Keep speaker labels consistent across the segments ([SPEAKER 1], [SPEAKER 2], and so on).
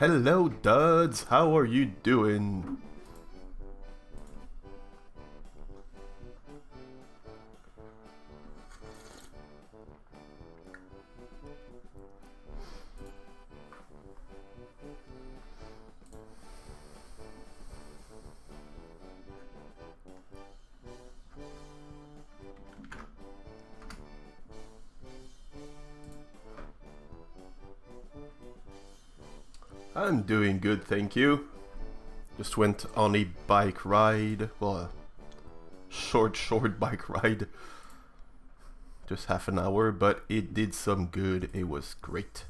[SPEAKER 1] Hello, duds. How are you doing? I'm doing good, thank you. Just went on a bike ride. Well, a short bike ride. Just half an hour, but it did some good. It was great.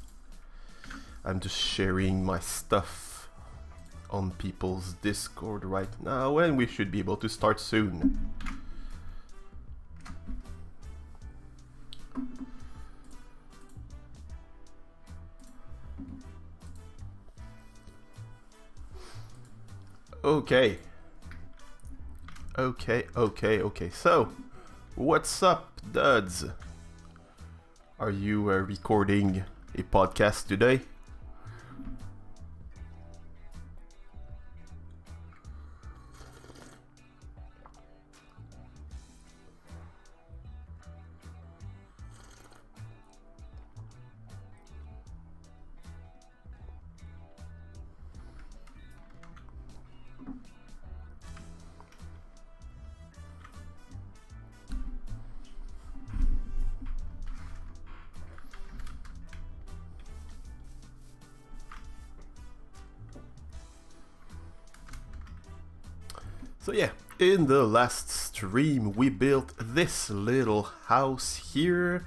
[SPEAKER 1] I'm just sharing my stuff on people's Discord right now, and we should be able to start soon. Okay. So, what's up, duds? Are you recording a podcast today? So yeah, in the last stream we built this little house here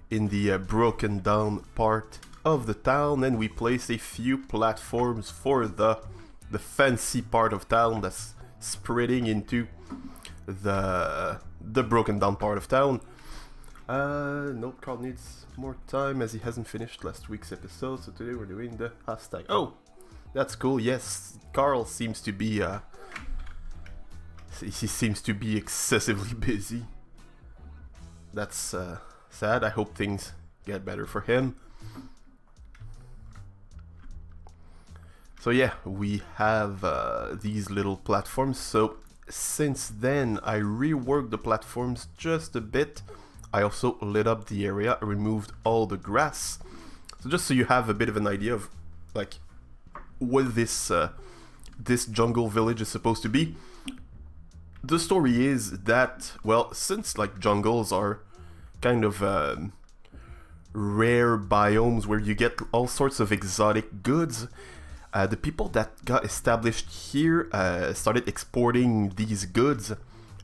[SPEAKER 1] in the broken down part of the town, and we placed a few platforms for the fancy part of town that's spreading into the broken down part of town. Nope, Carl needs more time as he hasn't finished last week's episode, so today we're doing the hashtag. Oh, that's cool. Yes, Carl seems to be he seems to be excessively busy. That's sad. I hope things get better for him. So yeah, we have these little platforms. So since then, I reworked the platforms just a bit. I also lit up the area, removed all the grass. So just so you have a bit of an idea of like what this jungle village is supposed to be. The story is that, well, since like jungles are kind of rare biomes where you get all sorts of exotic goods, the people that got established here started exporting these goods,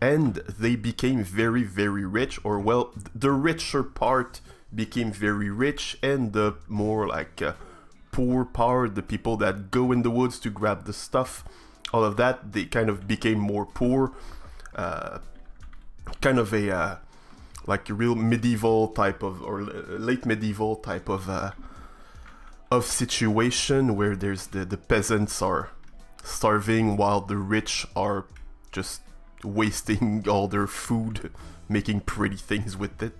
[SPEAKER 1] and they became very, very rich, or well, the richer part became very rich, and the more like poor part, the people that go in the woods to grab the stuff, all of that, they kind of became more poor. Kind of a like a real medieval type of, or late medieval type of situation where there's the peasants are starving while the rich are just wasting all their food making pretty things with it.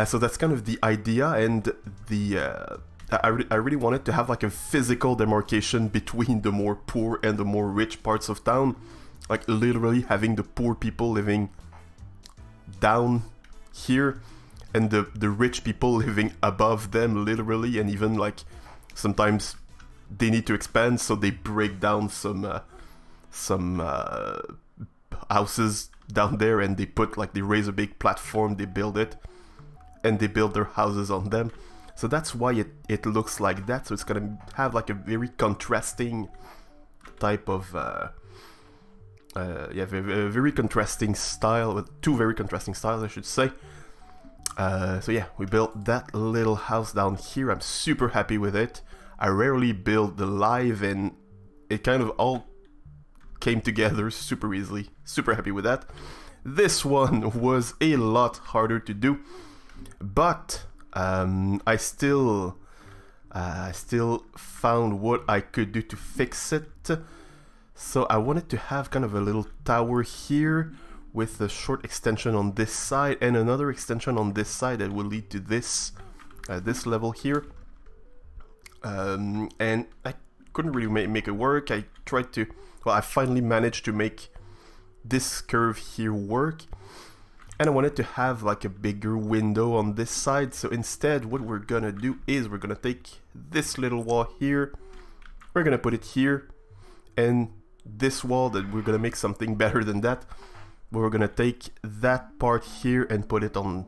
[SPEAKER 1] So that's kind of the idea, and the I really wanted to have like a physical demarcation between the more poor and the more rich parts of town, like literally having the poor people living down here and the rich people living above them, literally, and even like sometimes they need to expand, so they break down some houses down there, and they raise a big platform, they build it, and they build their houses on them. So that's why it looks like that. So it's gonna have like a very contrasting type of very contrasting style, with two very contrasting styles, I should say. So yeah, we built that little house down here. I'm super happy with it. I rarely build the live, and it kind of all came together super easily. Super happy with that. This one was a lot harder to do, but I still found what I could do to fix it. So I wanted to have kind of a little tower here with a short extension on this side and another extension on this side that will lead to this this level here. And I make it work. I tried to... Well, I finally managed to make this curve here work. And I wanted to have like a bigger window on this side. So instead, what we're gonna do is we're gonna take this little wall here. We're gonna put it here. And this wall, that we're gonna make something better than that. We're gonna take that part here and put it on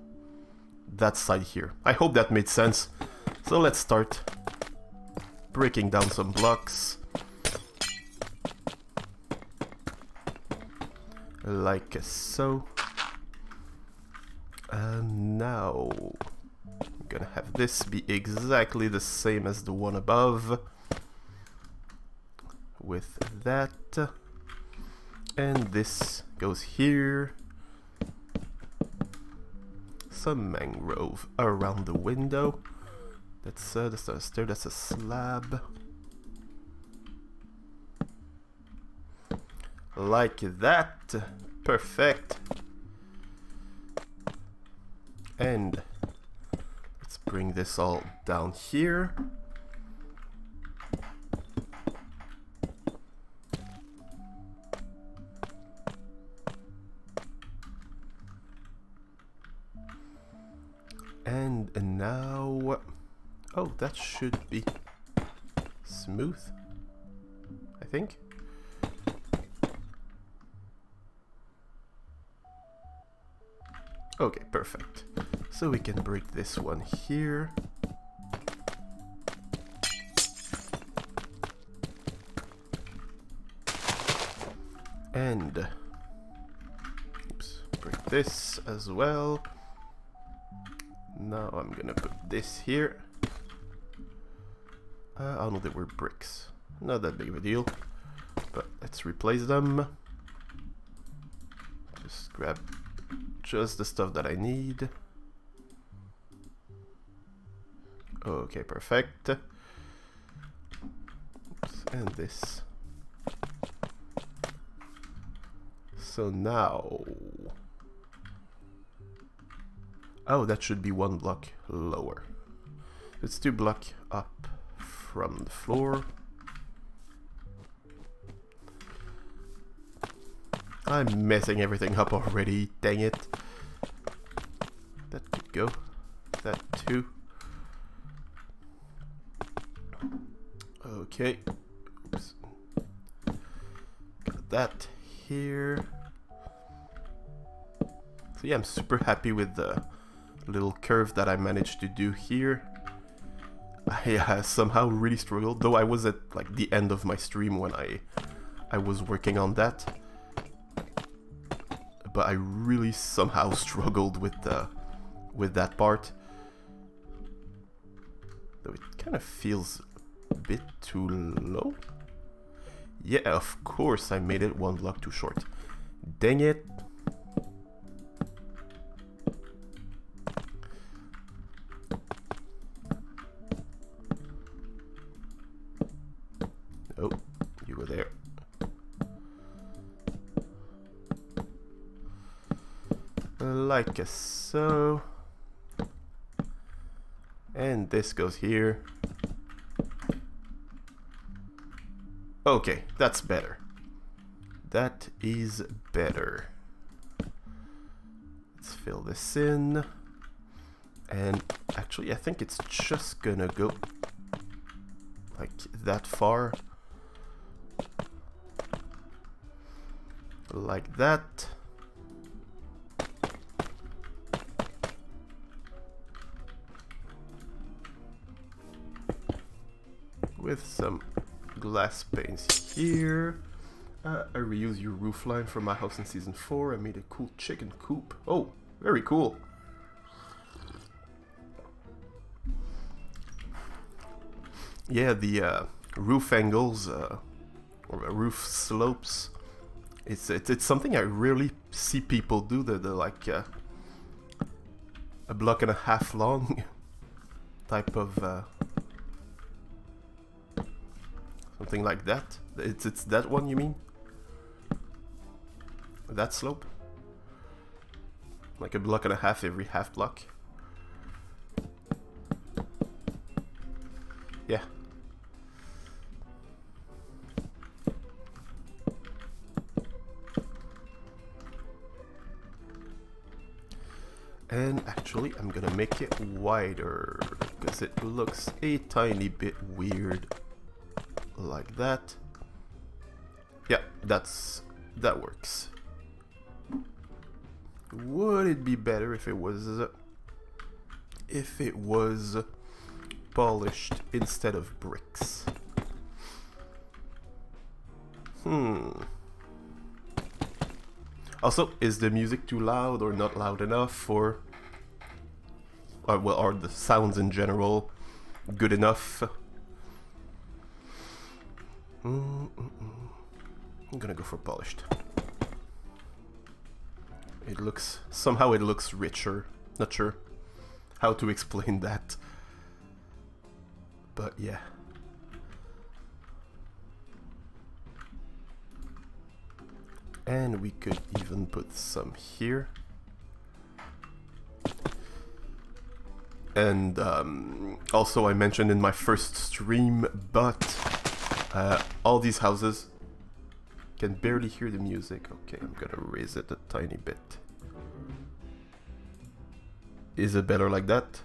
[SPEAKER 1] that side here. I hope that made sense. So let's start breaking down some blocks. Like so. And now I'm gonna have this be exactly the same as the one above. With that. And this goes here. Some mangrove around the window. That's not a stair, that's a slab. Like that. Perfect. And let's bring this all down here. And now, oh, that should be smooth, I think. Okay, perfect. So we can break this one here. And, oops, break this as well. Now I'm gonna put this here. I know they were bricks. Not that big of a deal. But let's replace them. Just grab just the stuff that I need. Okay, perfect. Oops, and this. So now... Oh, that should be one block lower. It's 2 blocks up from the floor. I'm messing everything up already, dang it. That could go. That too. Okay. Oops. Got that here. So yeah, I'm super happy with the little curve that I managed to do here. I somehow really struggled, though I was at like the end of my stream when I was working on that. But I really somehow struggled with that part. Though it kind of feels a bit too low. Yeah, of course I made it 1 block too short. Dang it. Oh, you were there. Like so. And this goes here. Okay, that's better. That is better. Let's fill this in. And actually, I think it's just gonna go like that far. Like that. With some glass panes here. I reused your roof line from my house in season 4. I made a cool chicken coop. Oh, very cool. Yeah, the roof angles or roof slopes. It's something I rarely see people do. They're like a 1.5 blocks long type of something like that. It's that one, you mean? That slope? Like 1.5 blocks every half block. Yeah. And actually, I'm gonna make it wider because it looks a tiny bit weird like that. Yeah, that works. Would it be better if it was polished instead of bricks? Also, is the music too loud or not loud enough, or well, are the sounds in general good enough? I'm gonna go for polished. Somehow it looks richer. Not sure how to explain that, but yeah. And we could even put some here. And also I mentioned in my first stream, but all these houses can barely hear the music. Okay, I'm gonna raise it a tiny bit. Is it better like that?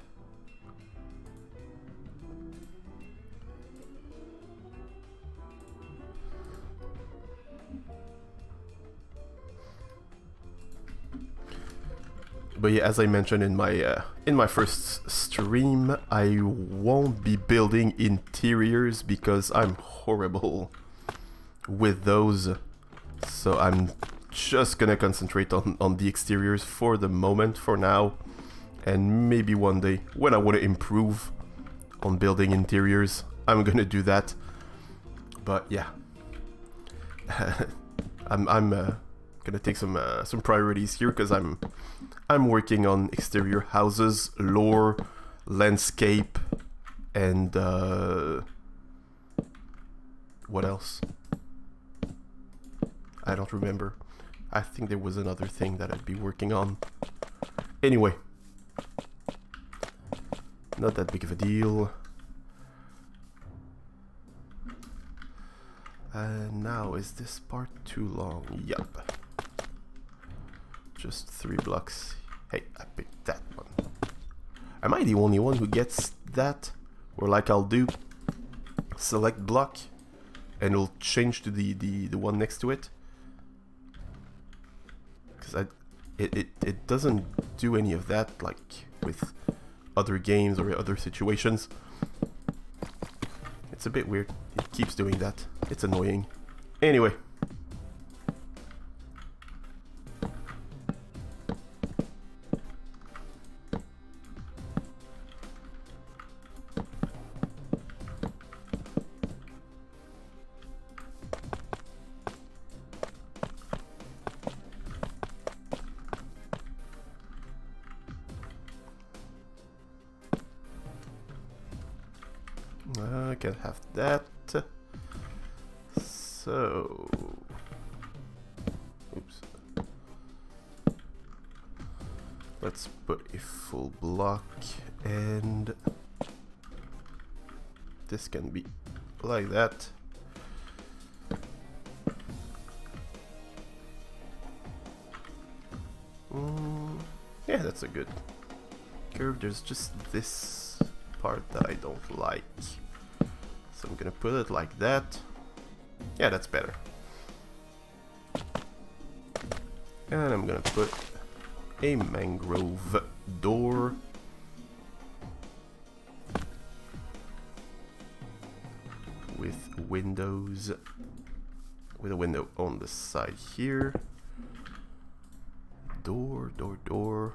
[SPEAKER 1] But yeah, as I mentioned in my first stream, I won't be building interiors because I'm horrible with those. So I'm just gonna concentrate on the exteriors for the moment, for now. And maybe one day, when I want to improve on building interiors, I'm gonna do that. But yeah, I'm gonna take some priorities here because I'm working on exterior houses, lore, landscape, and what else? I don't remember. I think there was another thing that I'd be working on. Anyway, not that big of a deal. Now, is this part too long? Yup. Just 3 blocks. Hey, I picked that one. Am I the only one who gets that? Or like I'll do select block and it'll change to the one next to it? Because it doesn't do any of that like with other games or other situations. It's a bit weird. It keeps doing that. It's annoying. Anyway. I can have that. So, oops. Let's put a full block, and this can be like that. Yeah, that's a good curve. There's just this part that I don't like. So I'm gonna put it like that. Yeah, that's better. And I'm gonna put a mangrove door. With windows. With a window on the side here. Door, door, door.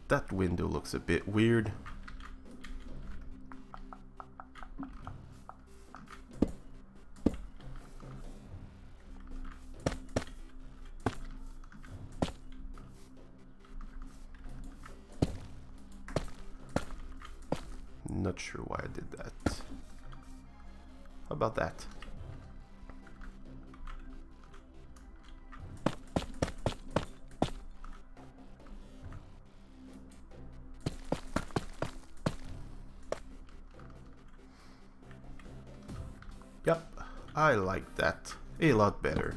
[SPEAKER 1] That window looks a bit weird. Not sure why I did that. How about that? I like that a lot better.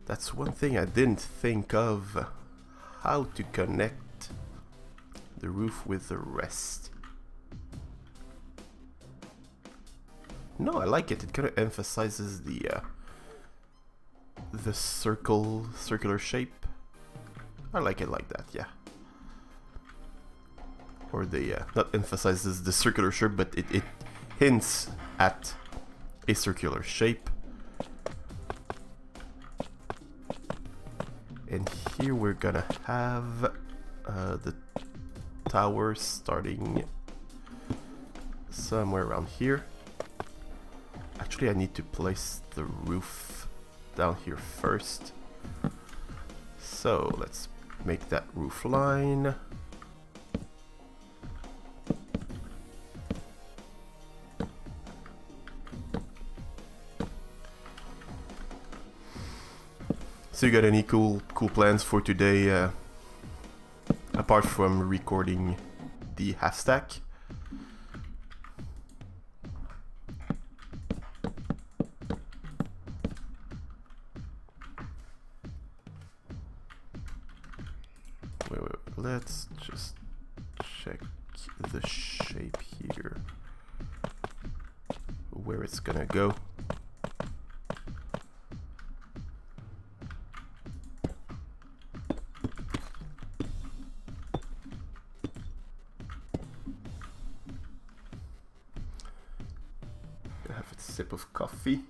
[SPEAKER 1] That's one thing I didn't think of. How to connect the roof with the rest. No, I like it. It kind of emphasizes the circular shape. I like it like that, yeah. Or the not emphasizes the circular shape, but it hints at a circular shape. And here we're gonna have the tower starting somewhere around here. Actually, I need to place the roof down here first. So let's make that roof line. So you got any cool plans for today, apart from recording the half stack? Wait, let's just check the shape here, where it's gonna go. Sip of coffee.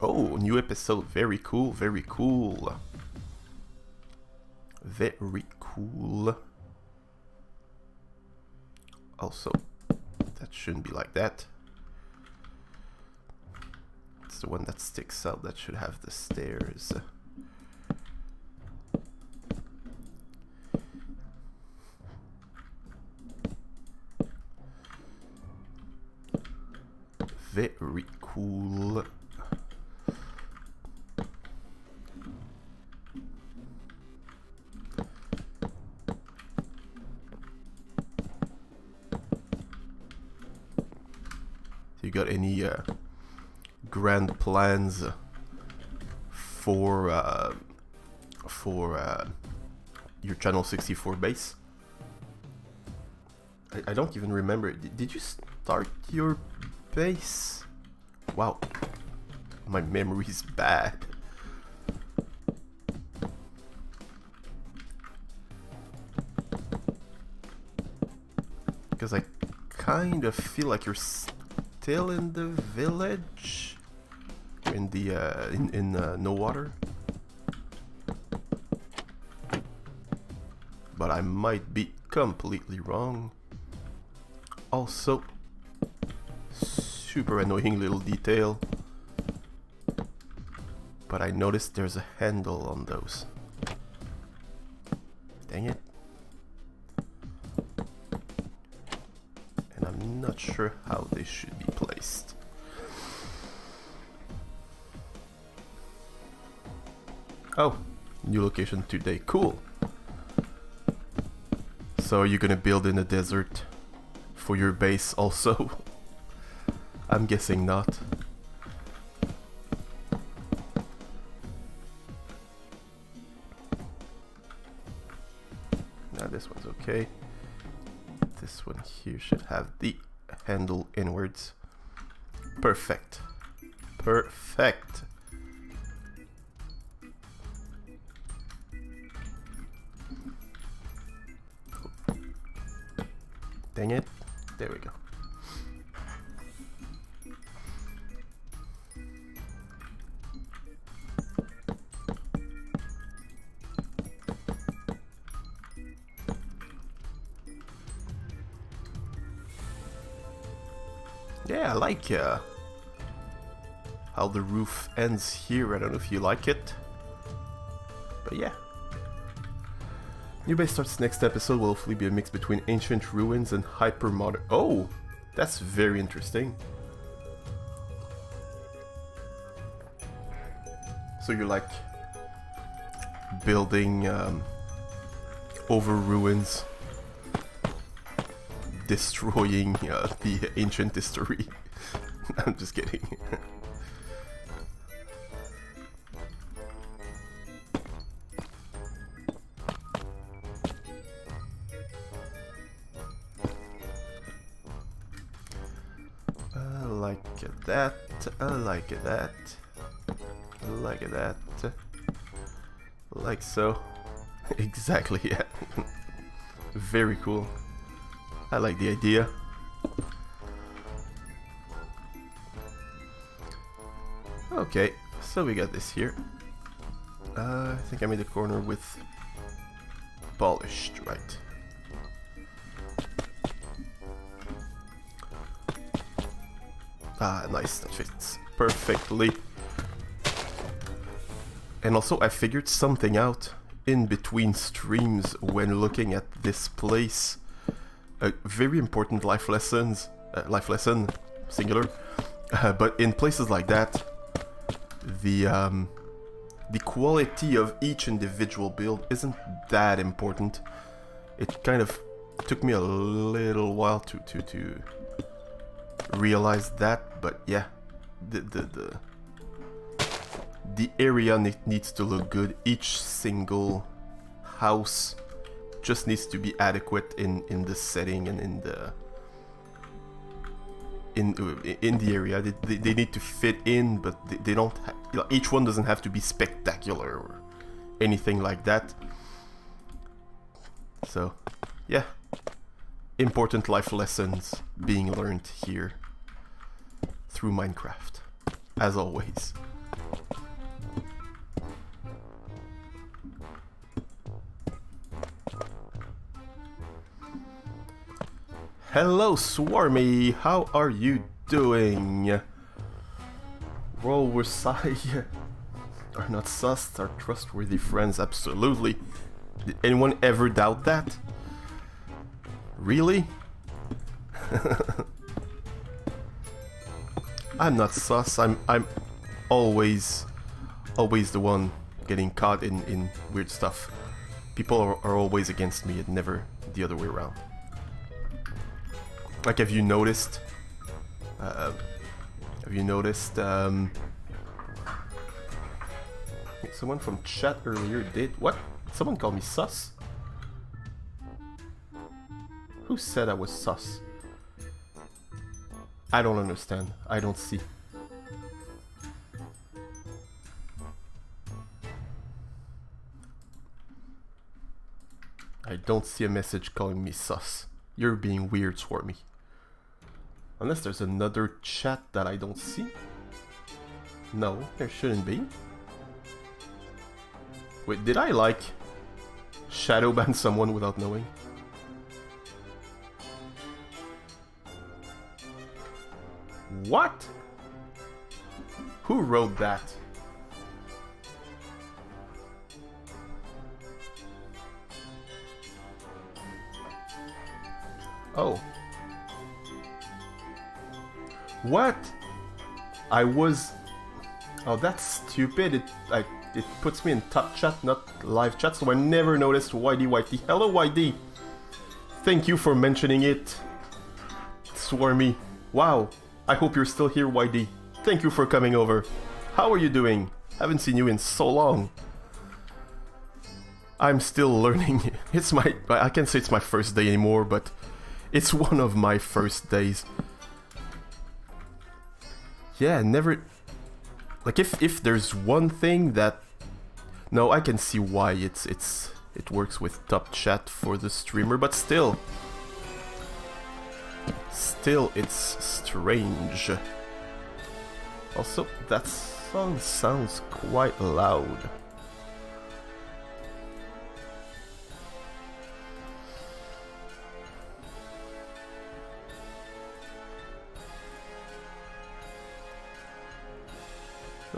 [SPEAKER 1] Oh, new episode. Very cool, very cool. Very cool. Also, that shouldn't be like that. It's the one that sticks out that should have the stairs. Very cool. You got any grand plans for your Channel 64 base? I don't even remember. Did you start your base? Wow, my memory's bad. Because I kind of feel like you're still in the village, in the in No Water, but I might be completely wrong. Also, super annoying little detail, but I noticed there's a handle on those. Dang it. And I'm not sure how they should be placed. Oh, new location today. Cool. So are you gonna build in a desert for your base also? I'm guessing not. Now this one's okay. This one here should have the handle inwards. Perfect. Perfect. Dang it. There we go. Yeah, I like how the roof ends here. I don't know if you like it, but yeah. New base starts next episode will hopefully be a mix between ancient ruins and hyper modern. Oh, that's very interesting. So you're like building over ruins, destroying the ancient history. I'm just kidding. That, I like that, I like that, like so. Exactly, yeah. Very cool. I like the idea. Okay, so we got this here. I think I made a corner with polished, right? Ah, nice, that fits perfectly. And also I figured something out in between streams when looking at this place. A very important life lesson, singular. But in places like that, the quality of each individual build isn't that important. It kind of took me a little while to realize that, but yeah, the area needs to look good. Each single house just needs to be adequate in the setting and in the area. They need to fit in, but they don't. Each one doesn't have to be spectacular or anything like that. So, yeah. Important life lessons being learned here through Minecraft, as always. Hello, Swarmy! How are you doing? Roll Versailles are not sus, are trustworthy friends, absolutely. Did anyone ever doubt that? Really? I'm not sus. I'm always the one getting caught in weird stuff. People are always against me and never the other way around. Like, have you noticed? Someone from chat earlier did what? Someone called me sus? Who said I was sus? I don't understand. I don't see. I don't see a message calling me sus. You're being weird, Swarmy. Unless there's another chat that I don't see. No, there shouldn't be. Wait, did I like shadowban someone without knowing? What? Who wrote that? Oh. What? I was... Oh, that's stupid. It puts me in top chat, not live chat, so I never noticed YD. Hello, YD. Thank you for mentioning it. Swarmy. Wow. I hope you're still here, YD. Thank you for coming over. How are you doing? Haven't seen you in so long. I'm still learning. I can't say it's my first day anymore, but it's one of my first days. Yeah, never... Like, if there's one thing that... No, I can see why it works with top chat for the streamer, but still... Still, it's strange. Also, that song sounds quite loud.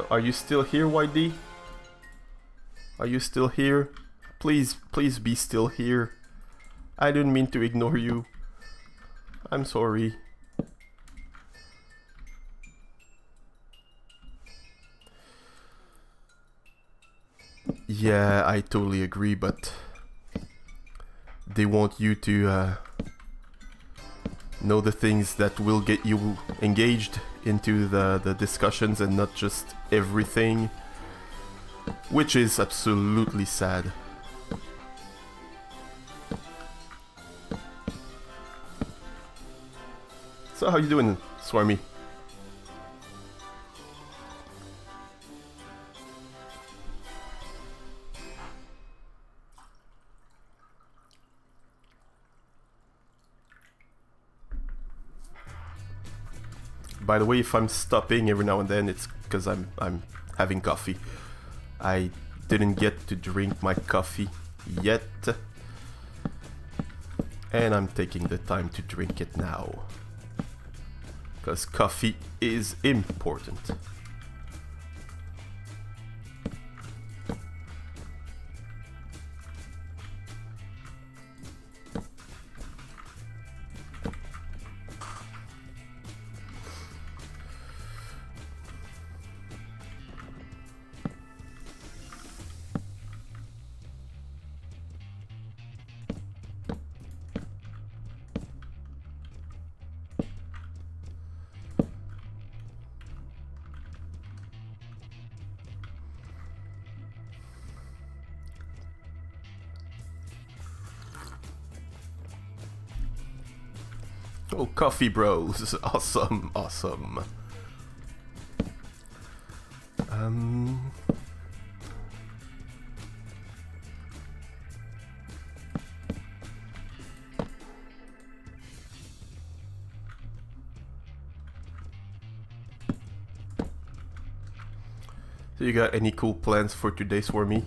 [SPEAKER 1] Are you still here, YD? Are you still here? Please be still here. I didn't mean to ignore you. I'm sorry. Yeah, I totally agree, but they want you to know the things that will get you engaged into the discussions and not just everything, which is absolutely sad. So how you doing, Swarmy? By the way, if I'm stopping every now and then, it's because I'm having coffee. I didn't get to drink my coffee yet, and I'm taking the time to drink it now. Because coffee is important. Oh, coffee bros. Awesome, awesome. So you got any cool plans for today, Swarmy?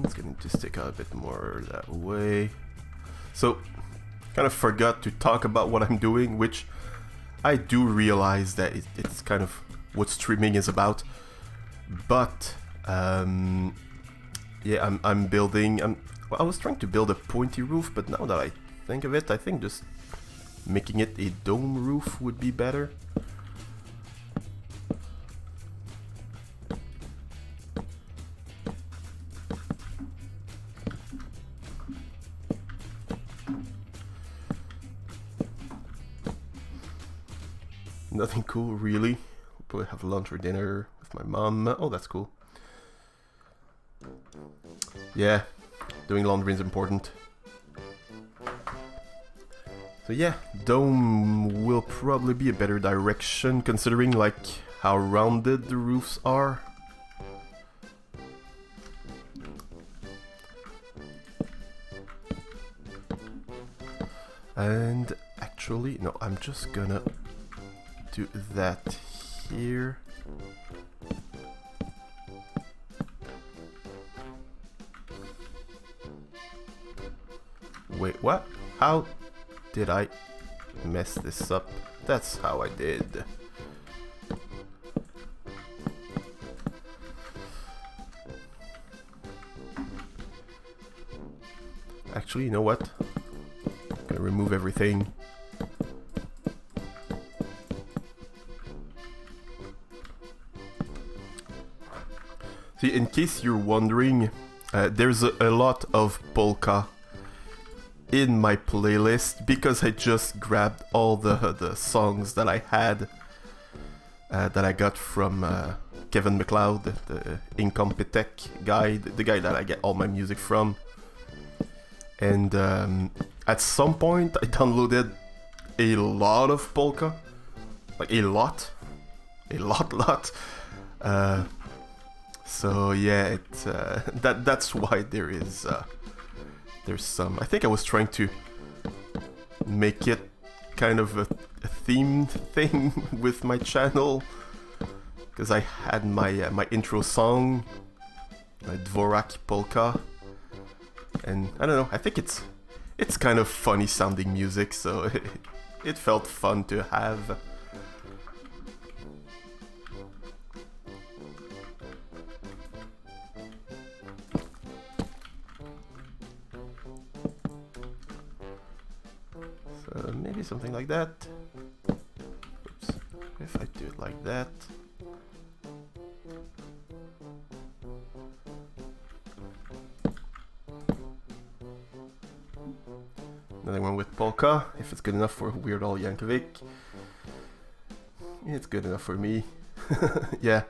[SPEAKER 1] It's going to stick out a bit more that way. So, kind of forgot to talk about what I'm doing, which I do realize that it's kind of what streaming is about. But yeah, I'm building. Well, I was trying to build a pointy roof, but now that I think of it, I think just making it a dome roof would be better. Nothing cool, really. We'll probably have lunch or dinner with my mom. Oh, that's cool. Yeah, doing laundry is important. So yeah, dome will probably be a better direction, considering like how rounded the roofs are. And actually, no, I'm just gonna do that here. Wait, what? How did I mess this up? That's how I did. Actually, you know what? I'm gonna remove everything. See, in case you're wondering, there's a lot of polka in my playlist because I just grabbed all the songs that I had that I got from Kevin MacLeod, the Incompetech guy, the guy that I get all my music from. And at some point I downloaded a lot of polka, like a lot. So yeah, that's why there's some. I think I was trying to make it kind of a themed thing with my channel, because I had my my intro song, my Dvorak Polka, and I don't know, I think it's kind of funny sounding music, so it felt fun to have. So maybe something like that. Oops. If I do it like that. Another one with polka, if it's good enough for Weird Al Yankovic. It's good enough for me. Yeah,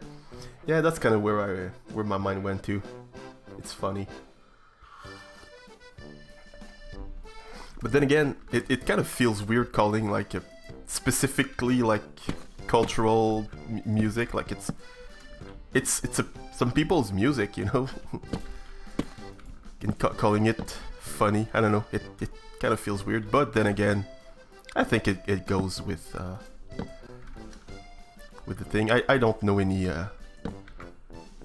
[SPEAKER 1] that's kind of where my mind went to. It's funny. But then again, it kind of feels weird calling like a specifically like cultural music, like it's some people's music, you know. And calling it funny, I don't know, it kind of feels weird, but then again, I think it goes with the thing. I don't know any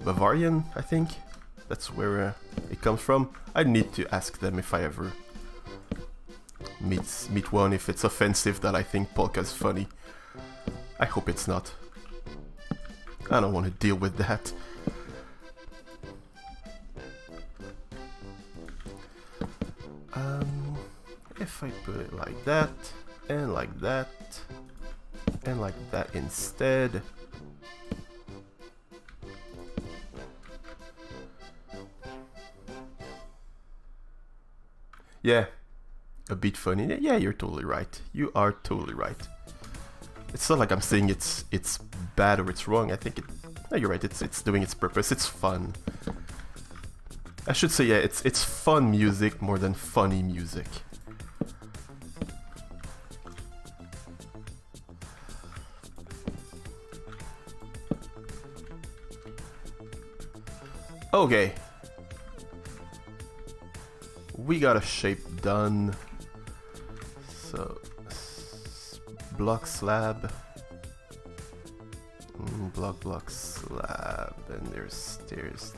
[SPEAKER 1] Bavarian, I think that's where it comes from. I need to ask them if I ever meet one, if it's offensive that I think polka's funny. I hope it's not. I don't want to deal with that. If I put it like that, and like that, and like that instead. Yeah, a bit funny. Yeah, you're totally right. You are totally right. It's not like I'm saying it's bad or it's wrong. I think no, you're right. It's doing its purpose. It's fun. I should say, yeah, it's fun music more than funny music. Okay. We got a shape done. So, block slab. Block slab. And there's stairs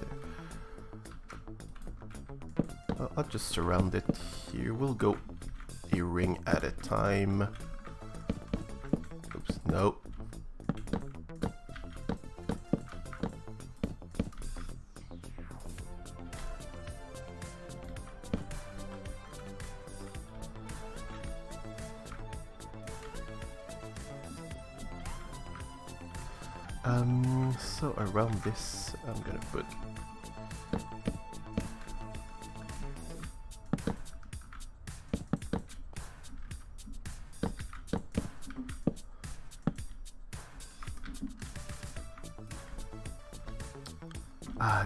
[SPEAKER 1] there. I'll just surround it here. We'll go a ring at a time. Oops, no. So around this, I'm gonna put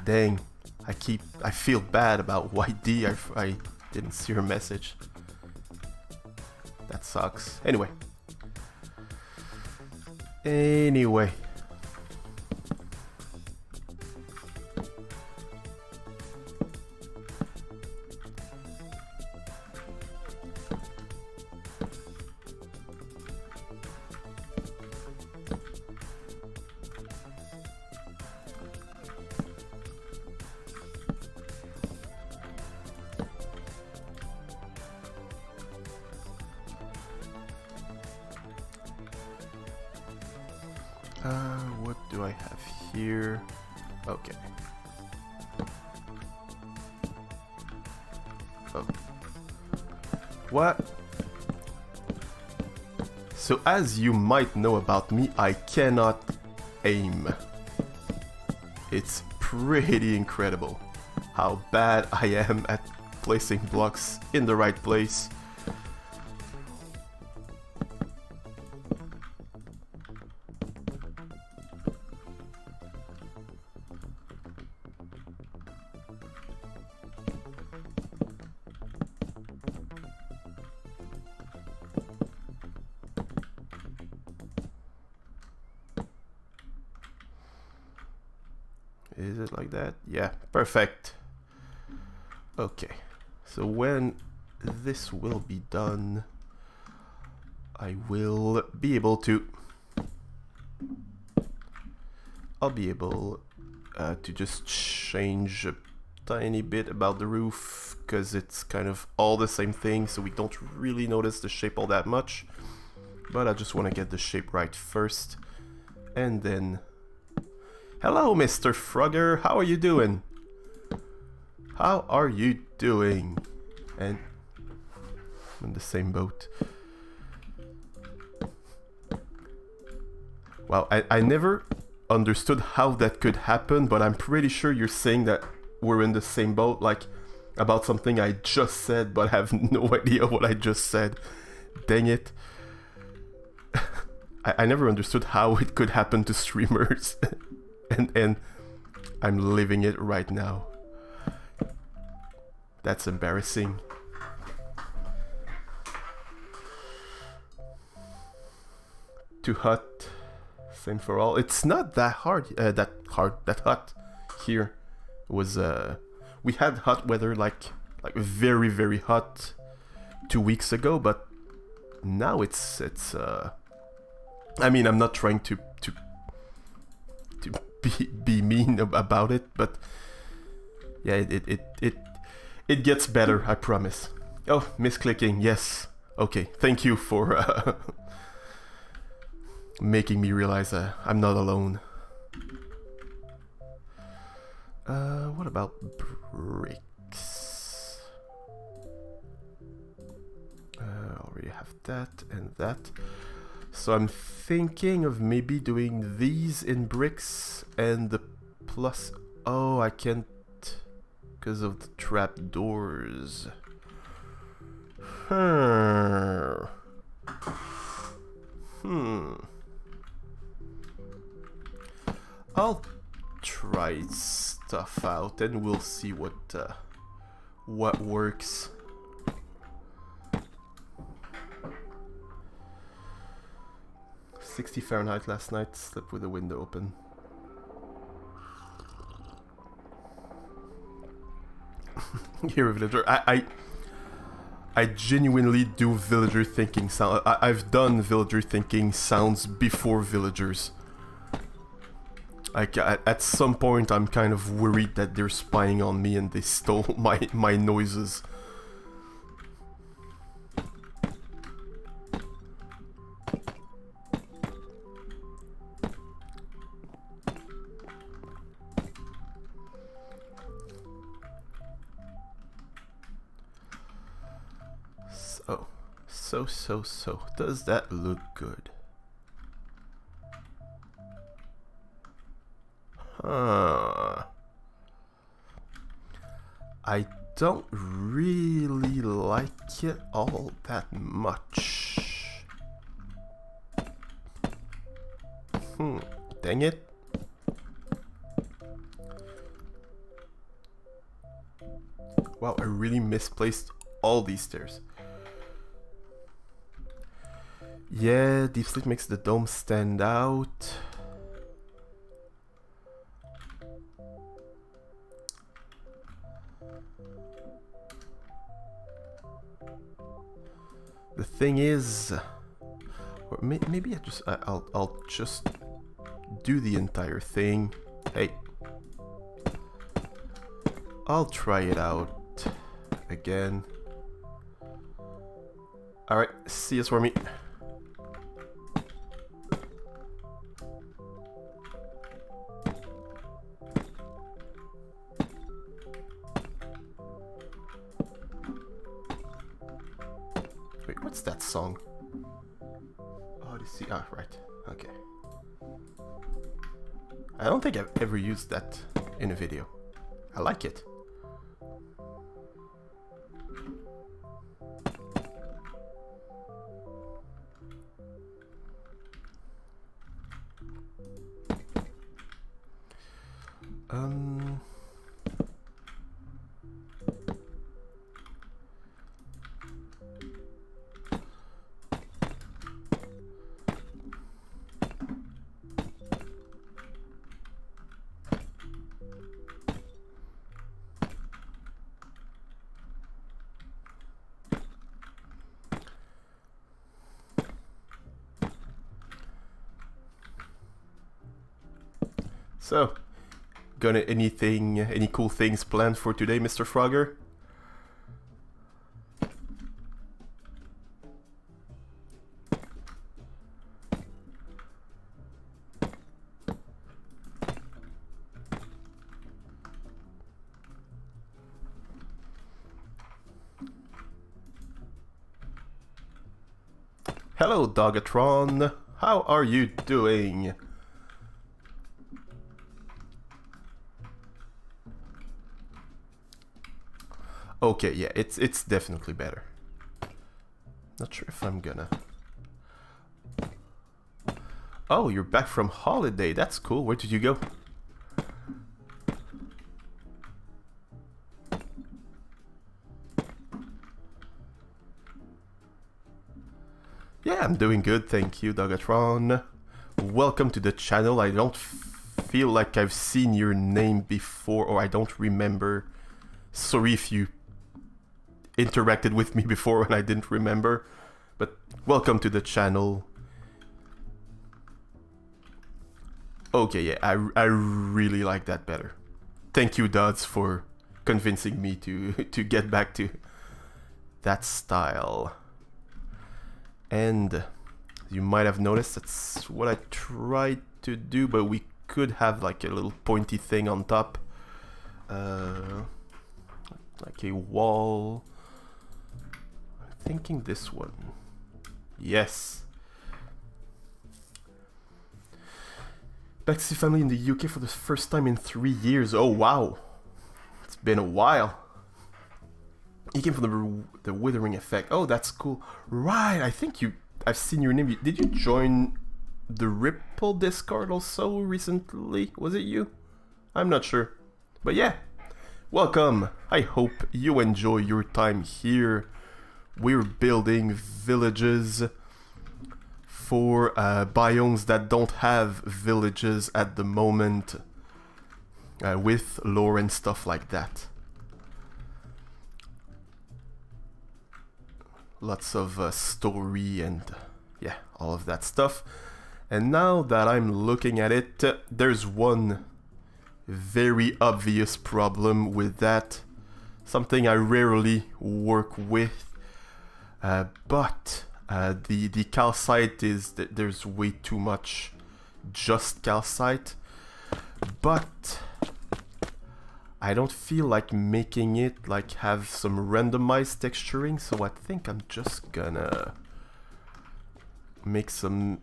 [SPEAKER 1] dang, I feel bad about YD. I didn't see her message. That sucks. Anyway. What do I have here? Okay. Oh. What? So as you might know about me, I cannot aim. It's pretty incredible how bad I am at placing blocks in the right place. Is it like that? Yeah, perfect. Okay, so when this will be done, I will be able to... I'll be able to just change a tiny bit about the roof, because it's kind of all the same thing, so we don't really notice the shape all that much. But I just want to get the shape right first, and then... Hello, Mr. Frogger, how are you doing? How are you doing? And I'm in the same boat. Wow, I never understood how that could happen, but I'm pretty sure you're saying that we're in the same boat, like about something I just said, but I have no idea what I just said. Dang it. I never understood how it could happen to streamers. and I'm living it right now. That's embarrassing. Too hot. Same for all. It's not that hard. That hot here was. We had hot weather like very, very hot 2 weeks ago, but now it's. I mean, I'm not trying to be mean about it, but yeah, it gets better, I promise. Oh, misclicking, yes. Okay, thank you for making me realize I'm not alone. What about bricks? Already have that and that. So I'm thinking of maybe doing these in bricks and the plus... Oh, I can't because of the trap doors. I'll try stuff out and we'll see what works. Fahrenheit last night, slept with the window open. Here, villager. I genuinely do villager thinking sound. I've done villager thinking sounds before villagers. Like at some point, I'm kind of worried that they're spying on me and they stole my noises. So, does that look good? Huh. I don't really like it all that much. Dang it. Wow, I really misplaced all these stairs. Yeah, deep sleep makes the dome stand out. The thing is, or maybe I'll just do the entire thing. Hey, I'll try it out again. All right, see you, Swarmy. What's that song? Odyssey. Ah, right. Okay. I don't think I've ever used that in a video. I like it. So, any cool things planned for today, Mr. Frogger? Hello, Dogatron. How are you doing? Okay, yeah, it's definitely better. Not sure if I'm gonna... Oh, you're back from holiday. That's cool. Where did you go? Yeah, I'm doing good, thank you, Dogatron. Welcome to the channel. I don't feel like I've seen your name before, or I don't remember. Sorry if you interacted with me before and I didn't remember, but welcome to the channel. Okay, yeah, I really like that better. Thank you, Duds, for convincing me to get back to that style. And you might have noticed that's what I tried to do, but we could have like a little pointy thing on top, like a wall. I'm thinking this one. Yes. Back to see family in the UK for the first time in 3 years. Oh wow, it's been a while. He came from the Withering Effect. Oh, that's cool. Right, I think I've seen your name. Did you join the Ripple Discord also recently? Was it you? I'm not sure. But yeah, welcome. I hope you enjoy your time here. We're building villages for biomes that don't have villages at the moment, with lore and stuff like that. Lots of story and yeah, all of that stuff. And now that I'm looking at it, there's one very obvious problem with that. Something I rarely work with. But the calcite is that there's way too much just calcite. But I don't feel like making it like have some randomized texturing, so I think I'm just gonna make some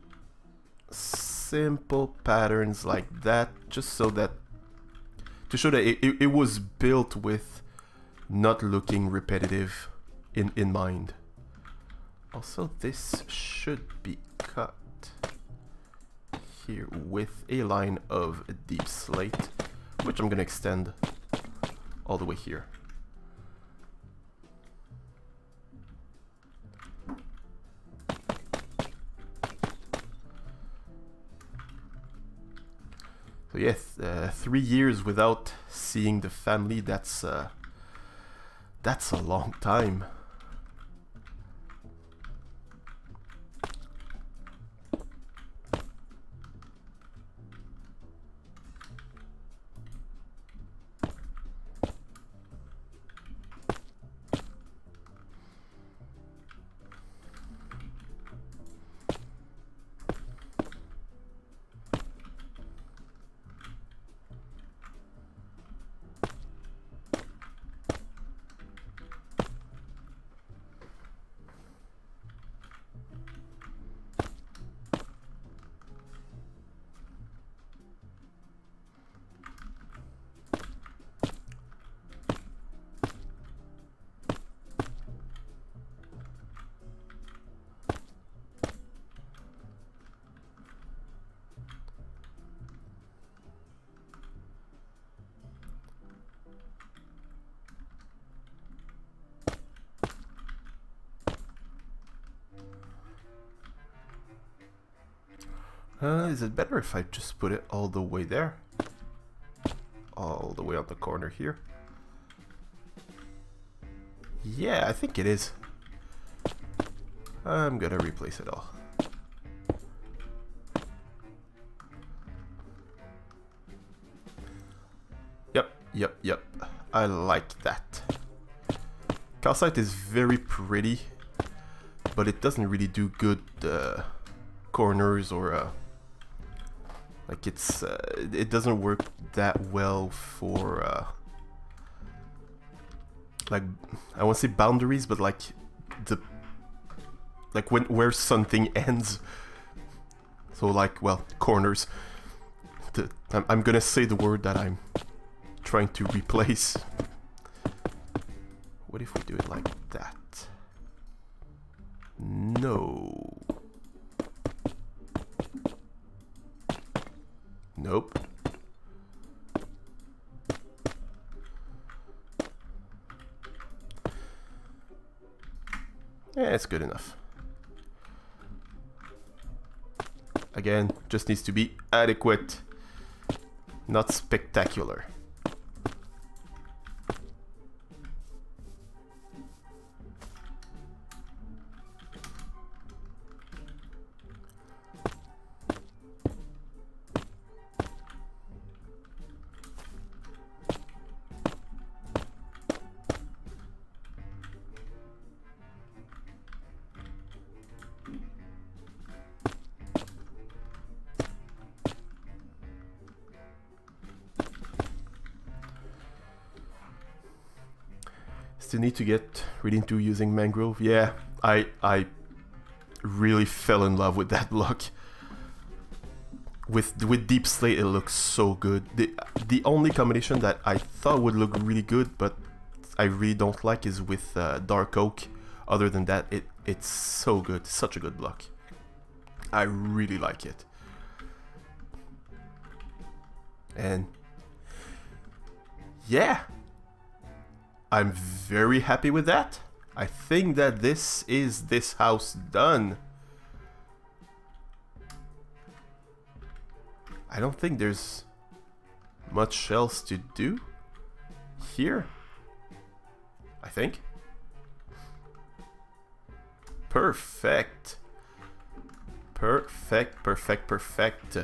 [SPEAKER 1] simple patterns like that, just so that to show that it was built with not looking repetitive in mind. Also, this should be cut here with a line of deep slate, which I'm gonna extend all the way here. So yes, 3 years without seeing the family, that's a long time. Is it better if I just put it all the way there? All the way on the corner here? Yeah, I think it is. I'm gonna replace it all. Yep. I like that. Calcite is very pretty, but it doesn't really do good corners or like it doesn't work that well for like, I won't say boundaries, but like where something ends. So like, well, corners. I'm gonna say the word that I'm trying to replace. What if we do it like that? No. Nope. Yeah, it's good enough. Again, just needs to be adequate, not spectacular. Still need to get really into using mangrove. Yeah, I really fell in love with that block. With deep slate, it looks so good. The only combination that I thought would look really good, but I really don't like, is with dark oak. Other than that, it's so good. Such a good block. I really like it. And yeah, I'm very happy with that. I think that this is this house done. I don't think there's much else to do here. I think. Perfect. Perfect.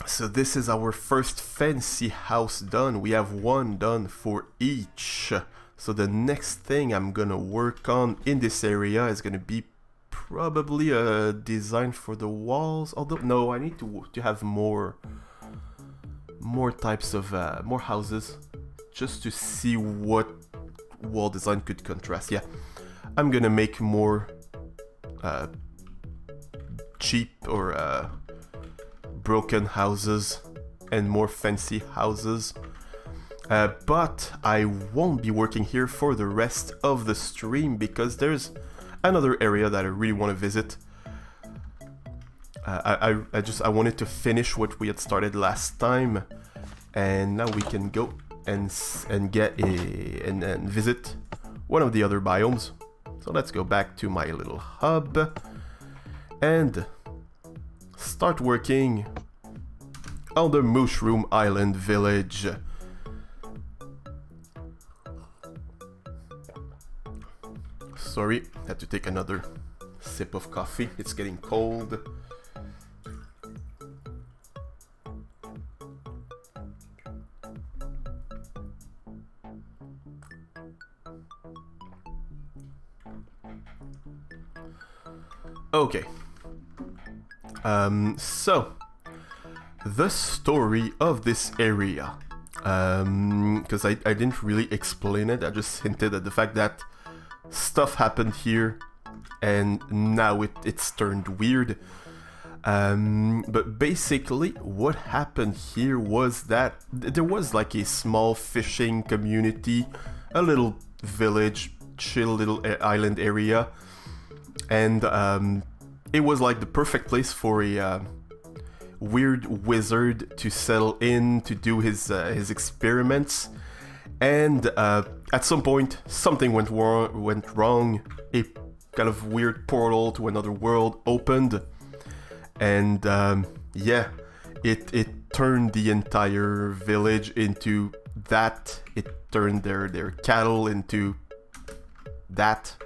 [SPEAKER 1] So this is our first fancy house done. We have one done for each. So the next thing I'm gonna work on in this area is gonna be probably a design for the walls. Although no, I need to have more types of more houses, just to see what wall design could contrast. Yeah, I'm gonna make more cheap or broken houses and more fancy houses, but I won't be working here for the rest of the stream because there's another area that I really want to visit. I wanted to finish what we had started last time, and now we can go and visit one of the other biomes. So let's go back to my little hub and start working on the Mushroom Island village. Sorry, had to take another sip of coffee. It's getting cold. Okay. So the story of this area, because I didn't really explain it, I just hinted at the fact that stuff happened here and now it's turned weird. But basically what happened here was that there was like a small fishing community, a little village, chill little island area, and it was like the perfect place for a weird wizard to settle in to do his experiments. And at some point, something went wrong. A kind of weird portal to another world opened, and yeah, it turned the entire village into that. It turned their cattle into that,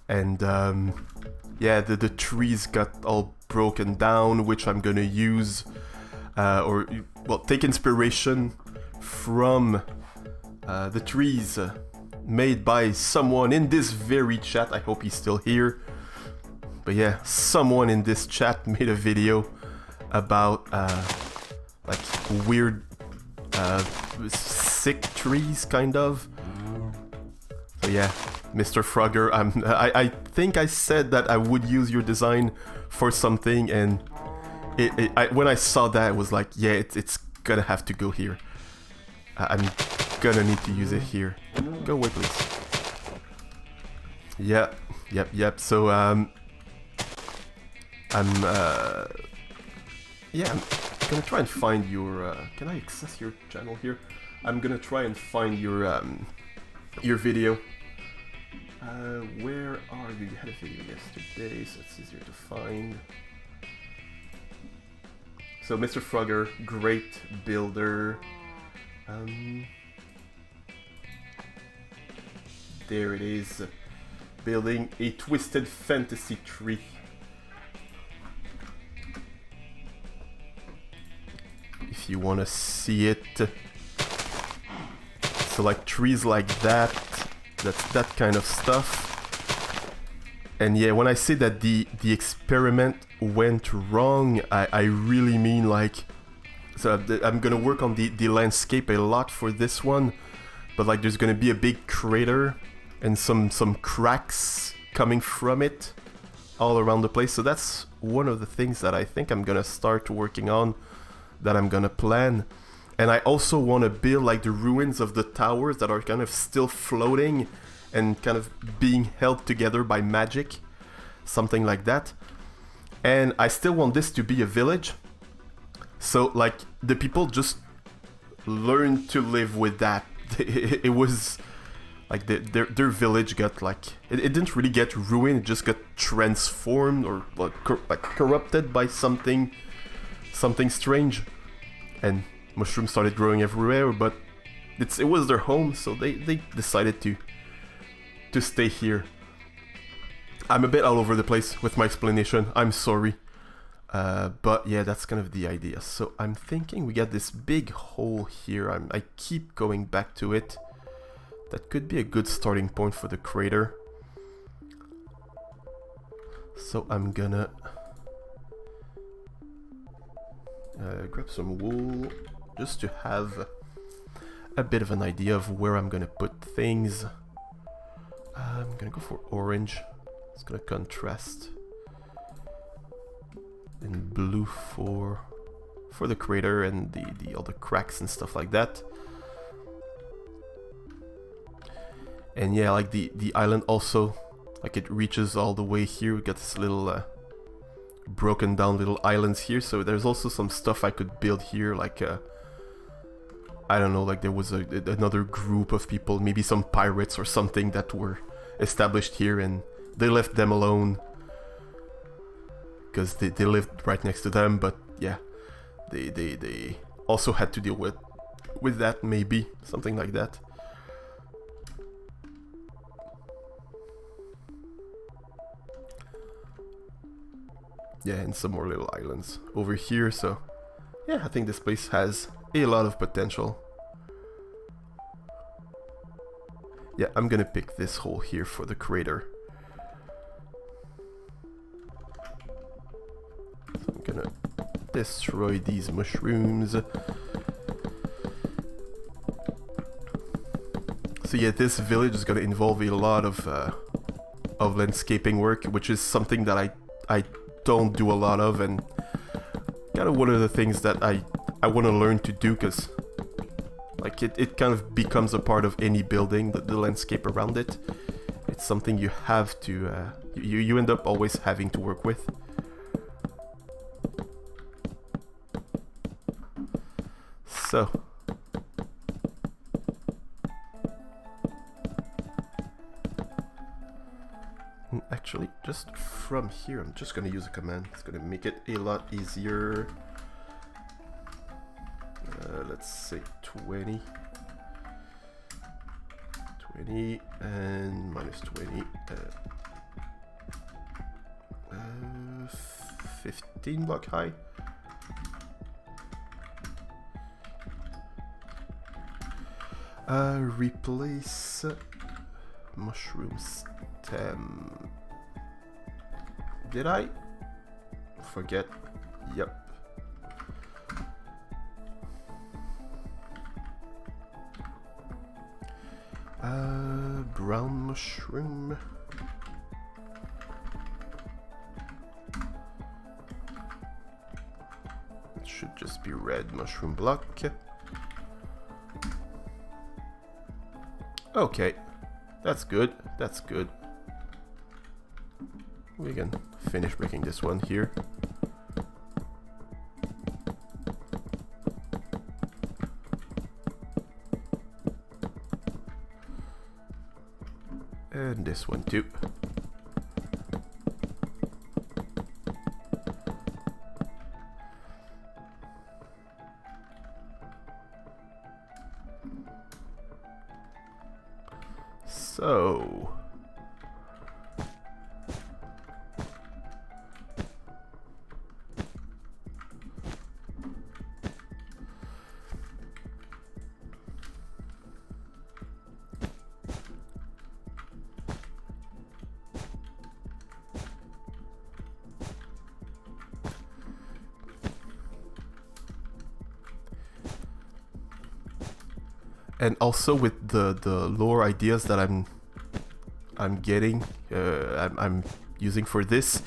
[SPEAKER 1] and yeah, the trees got all broken down, which I'm gonna use or well, take inspiration from the trees made by someone in this very chat. I hope he's still here. But yeah, someone in this chat made a video about like weird sick trees, kind of. So yeah, Mr. Frogger, I think I said that I would use your design for something, and when I saw that, it was like, yeah, it's gonna have to go here. I'm gonna need to use it here. Go away, please. Yeah, yep. So yeah, I'm gonna try and find your. Can I access your channel here? I'm gonna try and find your video. Where are you? You had a video yesterday, so it's easier to find. So Mr. Frogger, great builder. There it is. Building a twisted fantasy tree. If you want to see it. So like trees like that. That's that kind of stuff. And yeah, when I say that the experiment went wrong, I really mean like, so I'm gonna work on the landscape a lot for this one, but like there's gonna be a big crater and some cracks coming from it all around the place. So that's one of the things that I think I'm gonna start working on, that I'm gonna plan. And I also want to build like the ruins of the towers that are kind of still floating and kind of being held together by magic, something like that. And I still want this to be a village, so like the people just learned to live with that. It was like their village got like, it didn't really get ruined, it just got transformed or like, corrupted by something strange, and mushrooms started growing everywhere. But it was their home, so they decided to stay here. I'm a bit all over the place with my explanation, I'm sorry. But yeah, that's kind of the idea. So I'm thinking we got this big hole here. I keep going back to it. That could be a good starting point for the crater. So I'm gonna grab some wool just to have a bit of an idea of where I'm gonna put things. I'm gonna go for orange. It's gonna contrast. And blue for the crater and the other cracks and stuff like that. And yeah, like the island also, like it reaches all the way here. We got this little broken down little islands here, so there's also some stuff I could build here, like I don't know, like there was another group of people, maybe some pirates or something that were established here, and they left them alone because they lived right next to them. But yeah, they also had to deal with that, maybe something like that. Yeah, and some more little islands over here. So yeah, I think this place has a lot of potential. Yeah, I'm gonna pick this hole here for the crater. So I'm gonna destroy these mushrooms. So yeah, this village is gonna involve a lot of landscaping work, which is something that I don't do a lot of, and kind of one of the things that I want to learn to do, because like it kind of becomes a part of any building, the landscape around it. It's something you have to you end up always having to work with. So actually, just from here, I'm just gonna use a command. It's gonna make it a lot easier. Let's say 20 and minus 20, 15 block high. Replace mushroom stem. Did I forget? Yep. Brown mushroom. It should just be red mushroom block. Okay, that's good. That's good. We can finish breaking this one here. And this one too. So and also with the lore ideas that I'm getting, I'm using for this,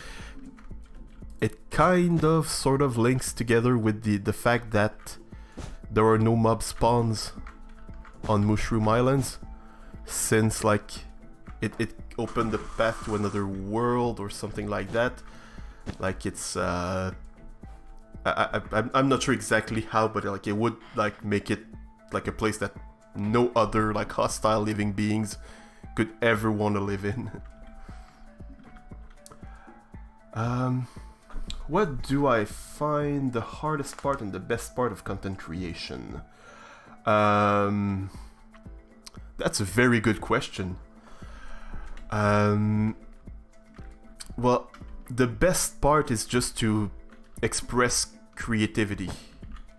[SPEAKER 1] it kind of sort of links together with the fact that there are no mob spawns on Mushroom Islands, since like it opened the path to another world or something like that. Like it's I'm not sure exactly how, but like it would like make it like a place that no other like hostile living beings could ever want to live in. What do I find the hardest part and the best part of content creation? That's a very good question. Well, the best part is just to express creativity.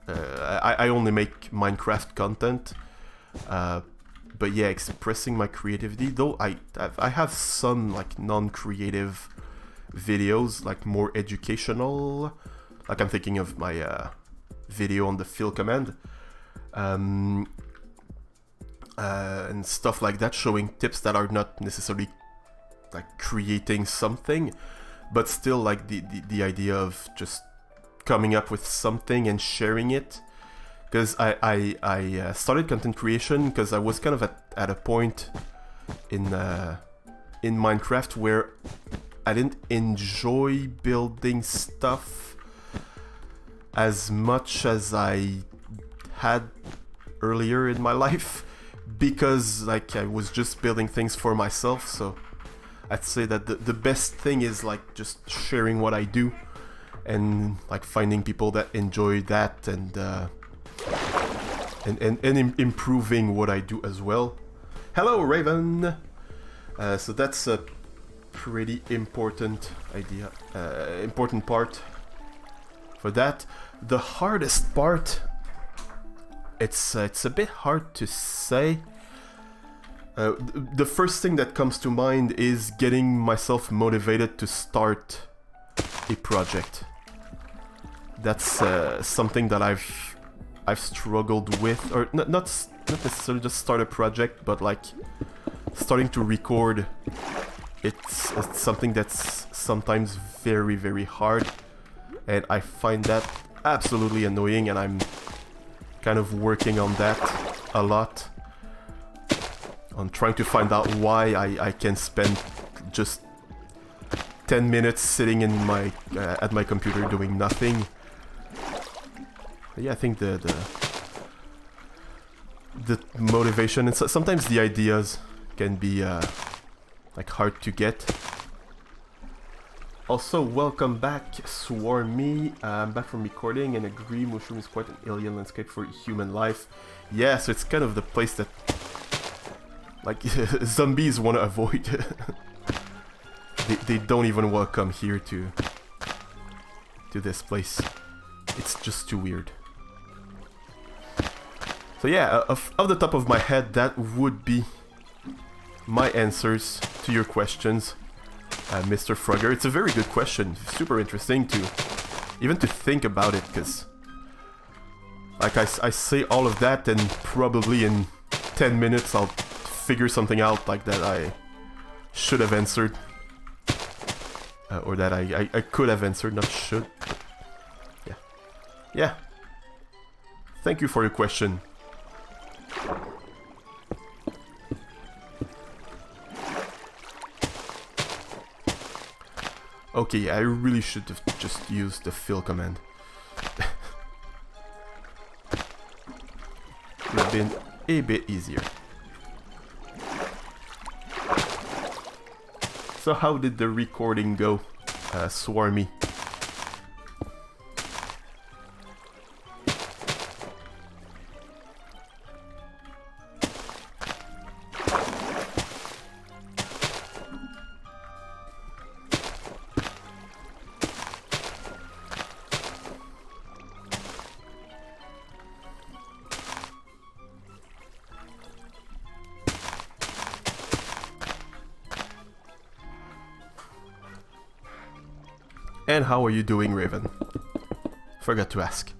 [SPEAKER 1] I only make Minecraft content. But yeah, expressing my creativity, though I have some like non-creative videos, like more educational, like I'm thinking of my video on the fill command, and stuff like that, showing tips that are not necessarily like creating something, but still like the idea of just coming up with something and sharing it. Because I started content creation because I was kind of at a point in Minecraft where I didn't enjoy building stuff as much as I had earlier in my life, because like I was just building things for myself. So I'd say that the best thing is like just sharing what I do and like finding people that enjoy that and improving what I do as well. Hello, Raven! So that's a pretty important idea, important part for that. The hardest part, it's a bit hard to say. The first thing that comes to mind is getting myself motivated to start a project. That's something that I've struggled with, or not necessarily just start a project, but like starting to record. It's something that's sometimes very, very hard, and I find that absolutely annoying, and I'm kind of working on that a lot, on trying to find out why I can spend just 10 minutes sitting in my at my computer doing nothing. Yeah, I think the motivation and sometimes the ideas can be like hard to get. Also, welcome back, Swarmy. I'm back from recording and agree, Mushroom is quite an alien landscape for human life. Yeah, so it's kind of the place that like zombies want to avoid. they don't even want to come here to this place. It's just too weird. So yeah, off the top of my head, that would be my answers to your questions, Mr. Frogger. It's a very good question, super interesting to even to think about it, because like I say all of that and probably in 10 minutes I'll figure something out like that I should have answered. Or that I could have answered, not should. Yeah. Yeah. Thank you for your question. Okay, I really should have just used the fill command. Would have been a bit easier. So how did the recording go, Swarmy? And how are you doing, Raven? Forgot to ask.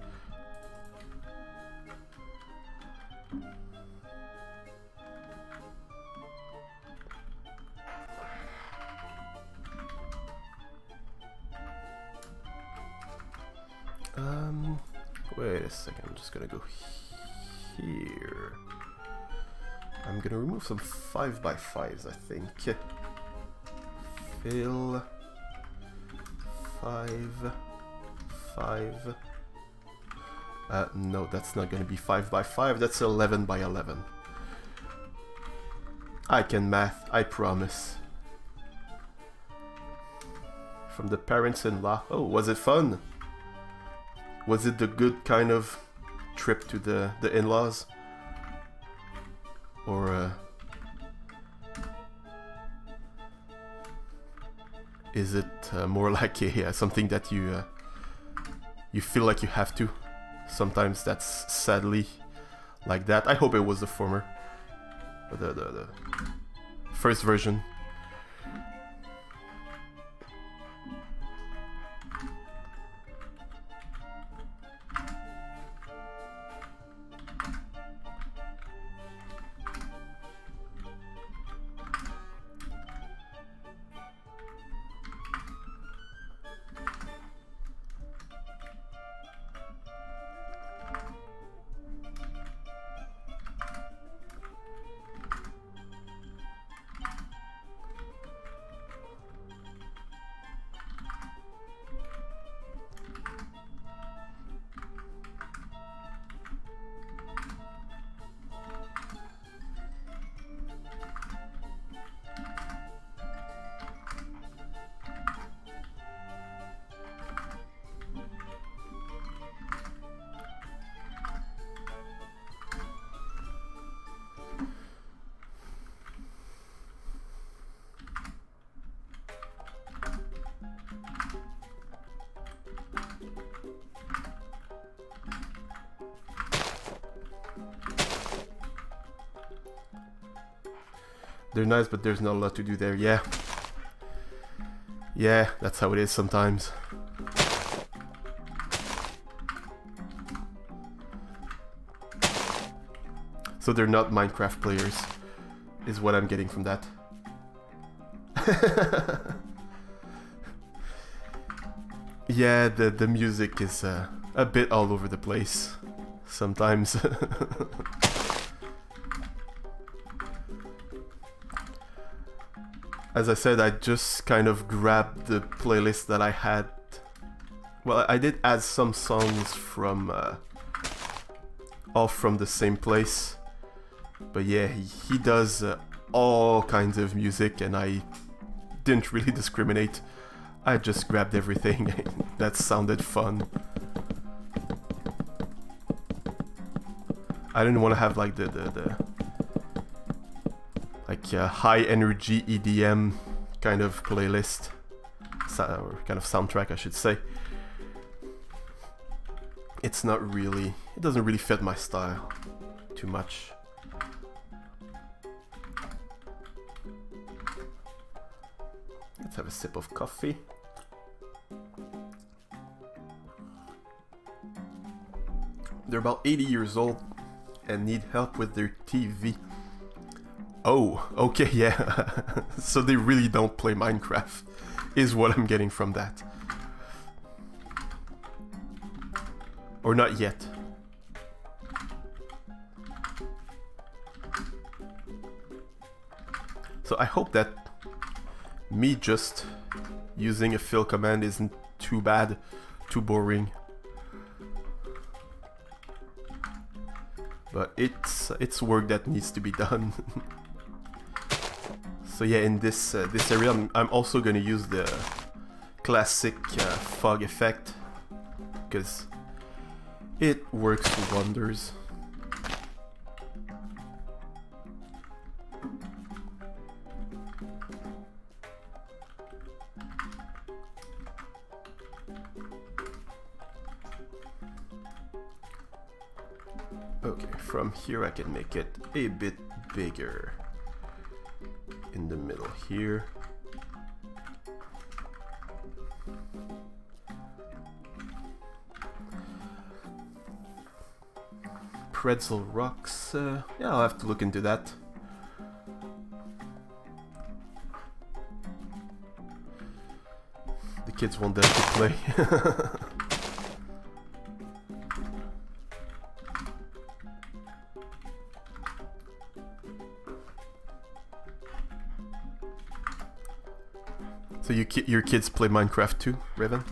[SPEAKER 1] Wait a second, I'm just gonna go here. I'm gonna remove some 5x5s, I think. Fill 5. No, that's not gonna be 5x5, that's 11x11. I can math, I promise. From the parents-in-law. Oh, was it fun? Was it the good kind of trip to the in-laws? Or is it more like a something that you feel like you have to? Sometimes that's sadly like that. I hope it was the former, the first version. They're nice, but there's not a lot to do there. Yeah. Yeah, that's how it is sometimes. So they're not Minecraft players, is what I'm getting from that. Yeah, the music is a bit all over the place sometimes. As I said, I just kind of grabbed the playlist that I had. Well, I did add some songs from all from the same place. But yeah, he does all kinds of music, and I didn't really discriminate. I just grabbed everything that sounded fun. I didn't want to have like the high energy EDM kind of playlist, or kind of soundtrack, I should say. It's not really, it doesn't really fit my style too much. Let's have a sip of coffee. They're about 80 years old and need help with their TV. Oh, okay, yeah. So they really don't play Minecraft, is what I'm getting from that. Or not yet. So I hope that me just using a fill command isn't too bad, too boring. But it's work that needs to be done. So yeah, in this area, I'm also gonna use the classic fog effect because it works wonders. Okay, from here I can make it a bit bigger. In the middle here. Pretzel rocks. Yeah, I'll have to look into that. The kids want them to play. So your kids play Minecraft too, Raven?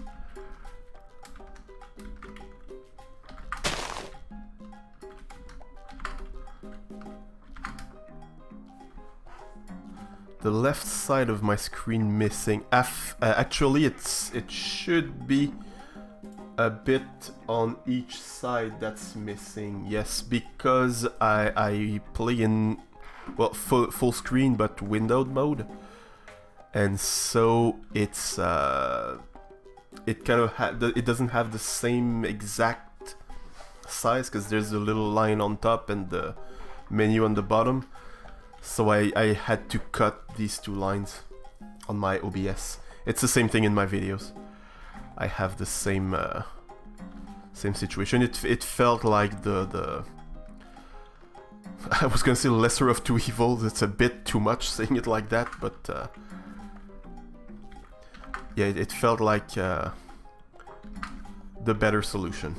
[SPEAKER 1] The left side of my screen missing. Actually, it should be a bit on each side that's missing. Yes, because I play in, well, full screen but windowed mode. And so it's it kind of it doesn't have the same exact size because there's a little line on top and the menu on the bottom. So I had to cut these two lines on my OBS. It's the same thing in my videos. I have the same same situation. It felt like the I was gonna say lesser of two evils. It's a bit too much saying it like that, but. Yeah, it felt like the better solution.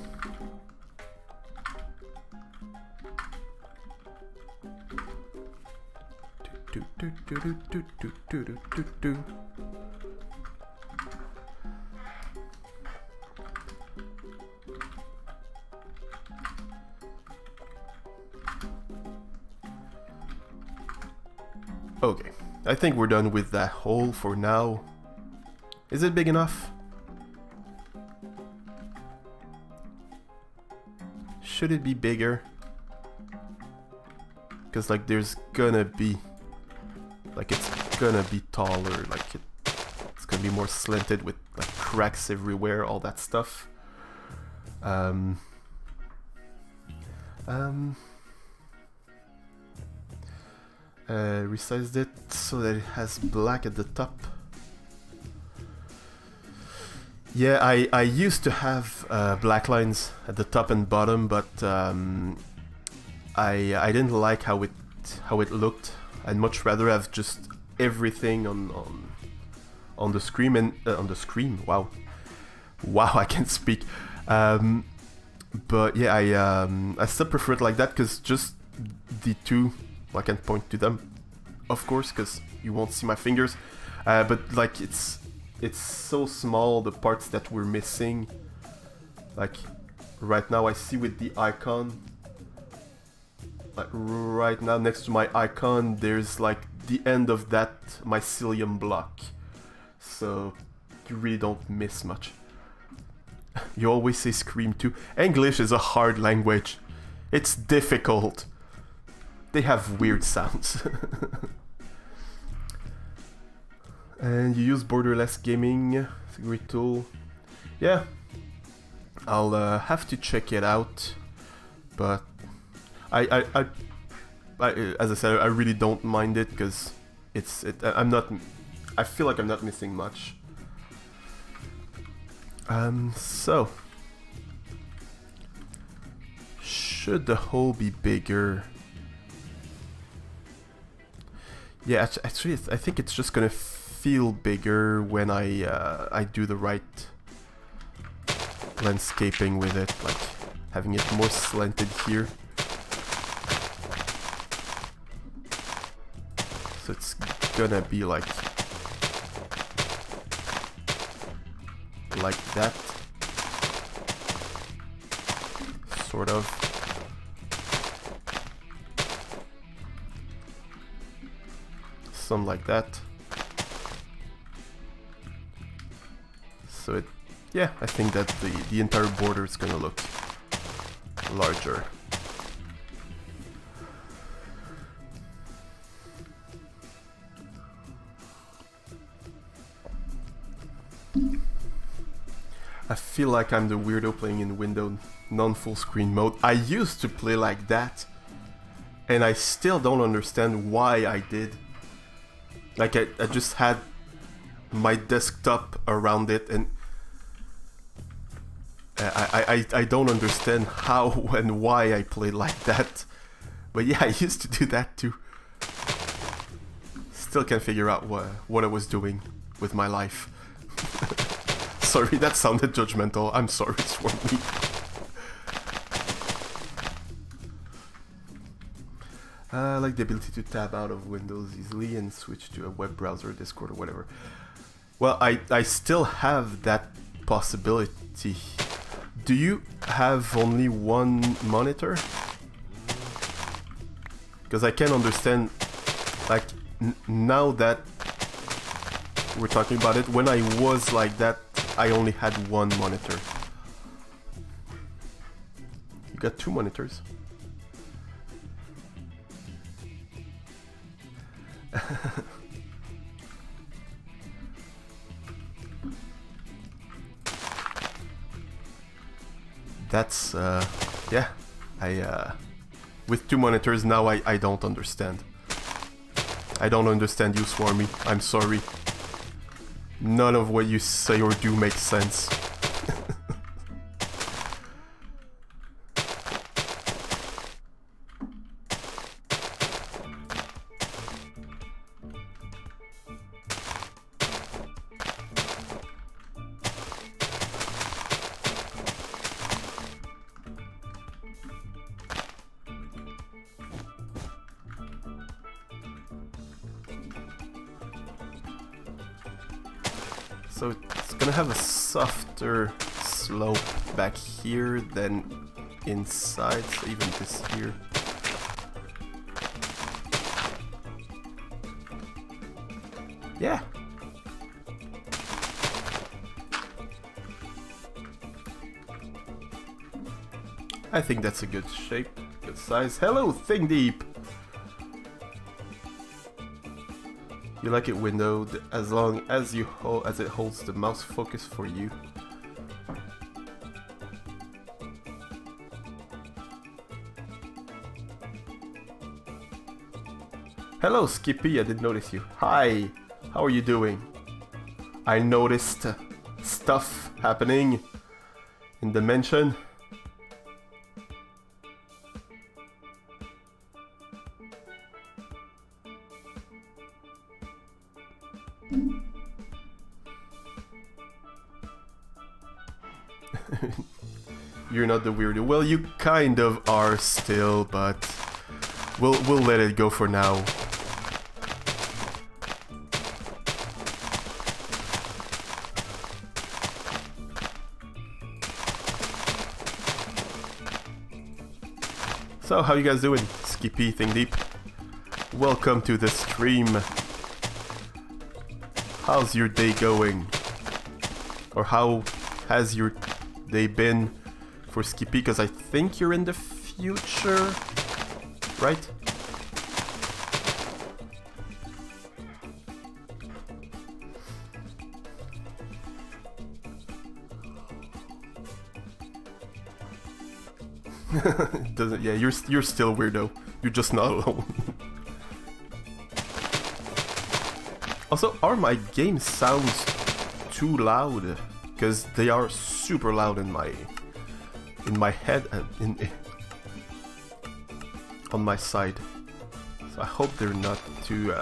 [SPEAKER 1] Okay, I think we're done with that hole for now. Is it big enough? Should it be bigger? Because like there's gonna be, like it's gonna be taller, like it's gonna be more slanted with like cracks everywhere, all that stuff. Resized it so that it has black at the top. Yeah, I used to have black lines at the top and bottom, but I didn't like how it looked. I'd much rather have just everything on the screen and on the screen. Wow, I can't speak. But yeah, I still prefer it like that because just the two, I can point to them, of course, because you won't see my fingers. But like it's so small, the parts that we're missing. Like right now I see with the icon, like right now next to my icon there's like the end of that mycelium block, so you really don't miss much. You always say scream too. English is a hard language. It's difficult. They have weird sounds. And you use borderless gaming, it's a great tool. Yeah, I'll have to check it out. But As I said, I really don't mind it because I'm not. I feel like I'm not missing much. So should the hole be bigger? Yeah, actually, I think it's just gonna feel bigger when I do the right landscaping with it, like having it more slanted here. So it's gonna be like that, sort of. Some like that. So it, yeah, I think that the entire border is gonna look larger. I feel like I'm the weirdo playing in window non-full screen mode. I used to play like that, and I still don't understand why I did. Like I just had my desktop around it, and I don't understand how and why I played like that. But yeah, I used to do that too. Still can't figure out what I was doing with my life. Sorry, that sounded judgmental. I'm sorry, Swarmy. I like the ability to tab out of Windows easily and switch to a web browser, Discord or whatever. Well, I still have that possibility. Do you have only one monitor? Because I can't understand, like, now that we're talking about it, when I was like that, I only had one monitor. You got two monitors. That's, yeah, with two monitors now I don't understand. I don't understand you, Swarmy. I'm sorry. None of what you say or do makes sense. So it's gonna have a softer slope back here than inside, so even this here. Yeah. I think that's a good shape, good size. Hello, Thing Deep! You like it windowed as long as it holds the mouse focus for you. Hello, Skippy, I didn't notice you. Hi, how are you doing? I noticed stuff happening in Dimension. You're not the weirdo. Well, you kind of are still, but we'll let it go for now. So, how you guys doing? Skippy, Thing Deep. Welcome to the stream. How's your day going? Or how has your day been for Skippy? Because I think you're in the future, right? Doesn't. Yeah, you're still weirdo. You're just not alone. Also, are my games sounds too loud? Because they are super loud in my head and on my side. So I hope they're not too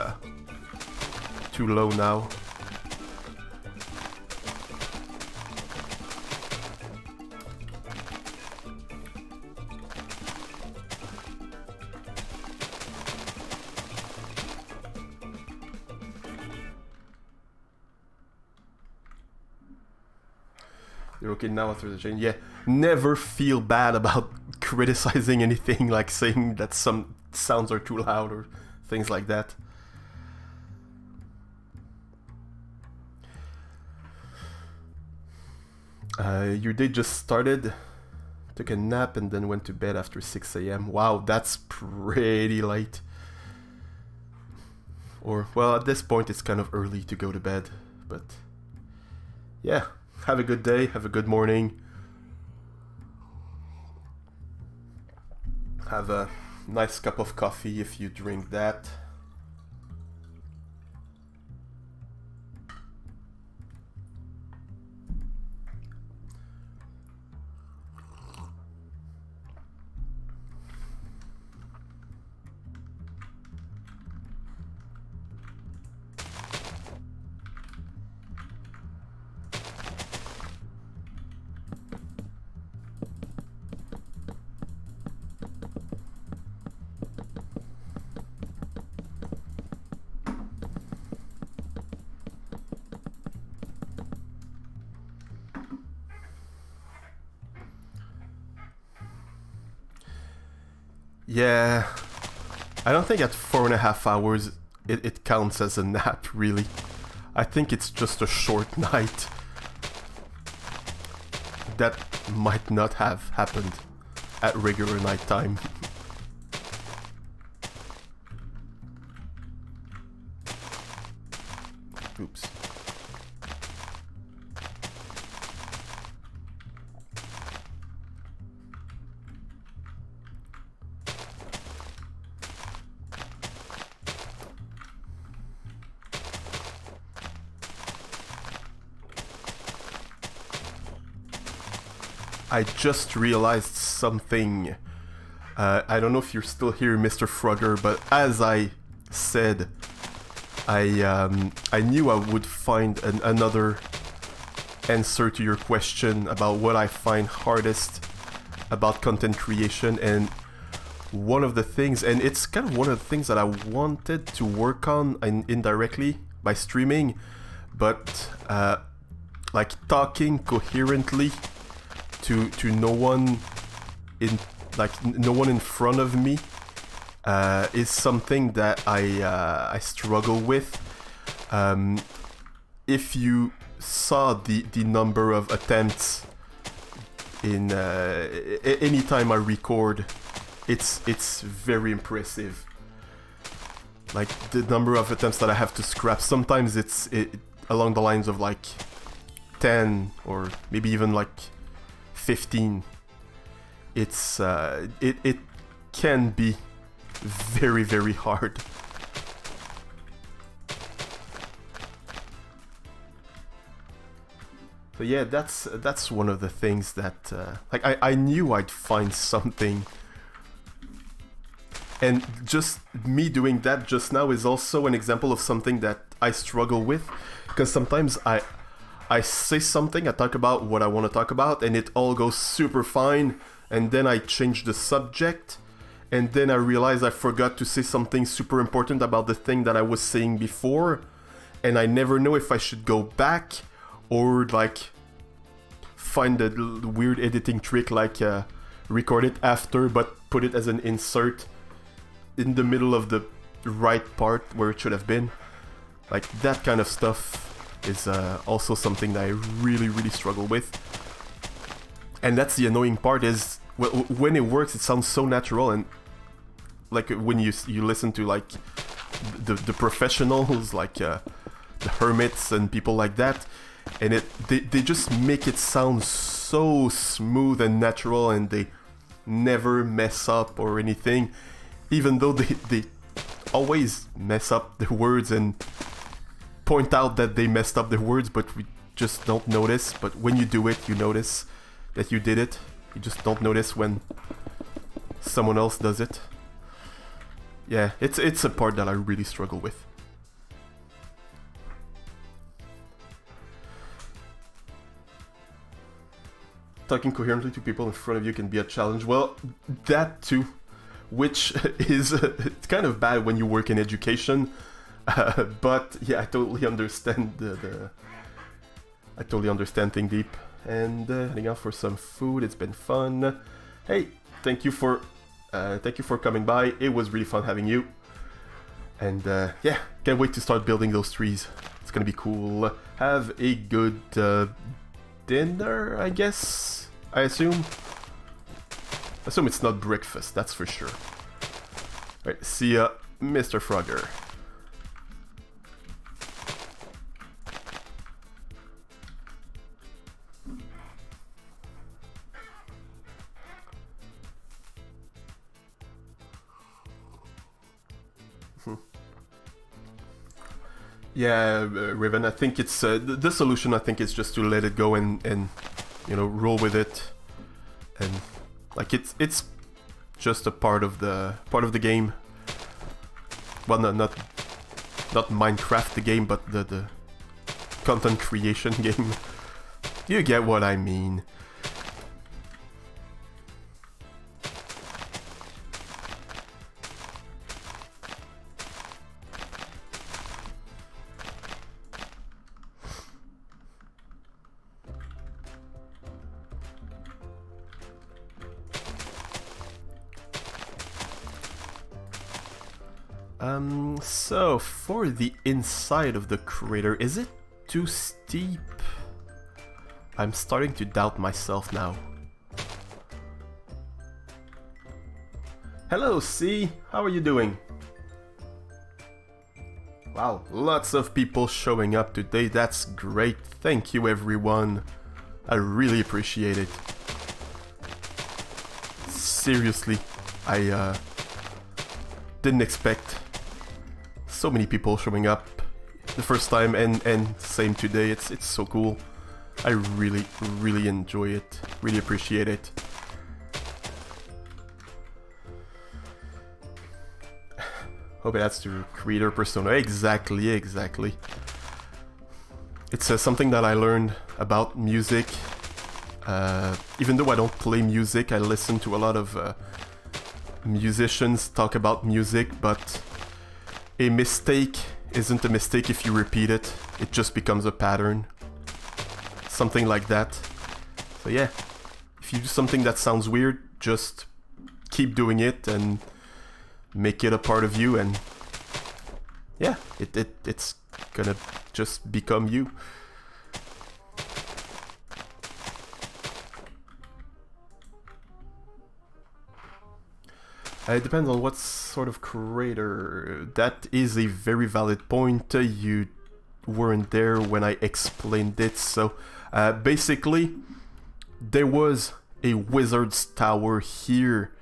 [SPEAKER 1] low now. You're okay now after the change. Yeah, never feel bad about criticizing anything, like saying that some sounds are too loud or things like that. Your day just started, took a nap and then went to bed after 6 AM. Wow, that's pretty late. Or, well, at this point it's kind of early to go to bed, but yeah. Have a good day, have a good morning. Have a nice cup of coffee if you drink that. Yeah, I don't think at 4.5 hours it counts as a nap, really. I think it's just a short night. That might not have happened at regular night time. Oops. I just realized something. I don't know if you're still here, Mr. Frogger, but as I said, I knew I would find another answer to your question about what I find hardest about content creation, and one of the things, and it's kind of one of the things that I wanted to work on indirectly by streaming, but like talking coherently to no one in front of me is something that I struggle with. If you saw the number of attempts in any time I record, it's very impressive. Like the number of attempts that I have to scrap. Sometimes it's along the lines of like 10 or maybe even like 15. It's it can be very, very hard. So yeah, that's one of the things that like I knew I'd find something, and just me doing that just now is also an example of something that I struggle with, because sometimes I say something, I talk about what I want to talk about, and it all goes super fine, and then I change the subject, and then I realize I forgot to say something super important about the thing that I was saying before, and I never know if I should go back or like find a weird editing trick, like record it after but put it as an insert in the middle of the right part where it should have been. Like that kind of stuff is also something that I really, really struggle with. And that's the annoying part, is when it works it sounds so natural, and like when you listen to like the professionals, like the hermits and people like that, and they just make it sound so smooth and natural, and they never mess up or anything, even though they always mess up the words and point out that they messed up the words, but we just don't notice. But when you do it, you notice that you did it. You just don't notice when someone else does it. Yeah, it's a part that I really struggle with. Talking coherently to people in front of you can be a challenge. Well, that too, which is it's kind of bad when you work in education. But yeah, I totally understand I totally understand Think Deep. And heading out for some food. It's been fun. Hey, thank you for coming by. It was really fun having you. And yeah, can't wait to start building those trees. It's gonna be cool. Have a good dinner, I guess. I assume it's not breakfast, that's for sure. Alright, see ya, Mr. Frogger. Yeah, Riven, I think it's the solution. I think is just to let it go and you know, roll with it, and like it's just a part of the game. Well, not Minecraft the game, but the content creation game. You get what I mean. So for the inside of the crater, is it too steep? I'm starting to doubt myself now. Hello, C. How are you doing? Wow, lots of people showing up today. That's great. Thank you, everyone. I really appreciate it. Seriously, I didn't expect so many people showing up the first time, and same today. It's so cool. I really enjoy it. Really appreciate it. Hope it adds to creator persona. Exactly. It's something that I learned about music. Even though I don't play music, I listen to a lot of musicians talk about music, but a mistake isn't a mistake if you repeat it. It just becomes a pattern. Something like that. So yeah, if you do something that sounds weird, just keep doing it and make it a part of you, and yeah, it's gonna just become you. It depends on what sort of crater. That is a very valid point. You weren't there when I explained it. So basically, there was a wizard's tower here,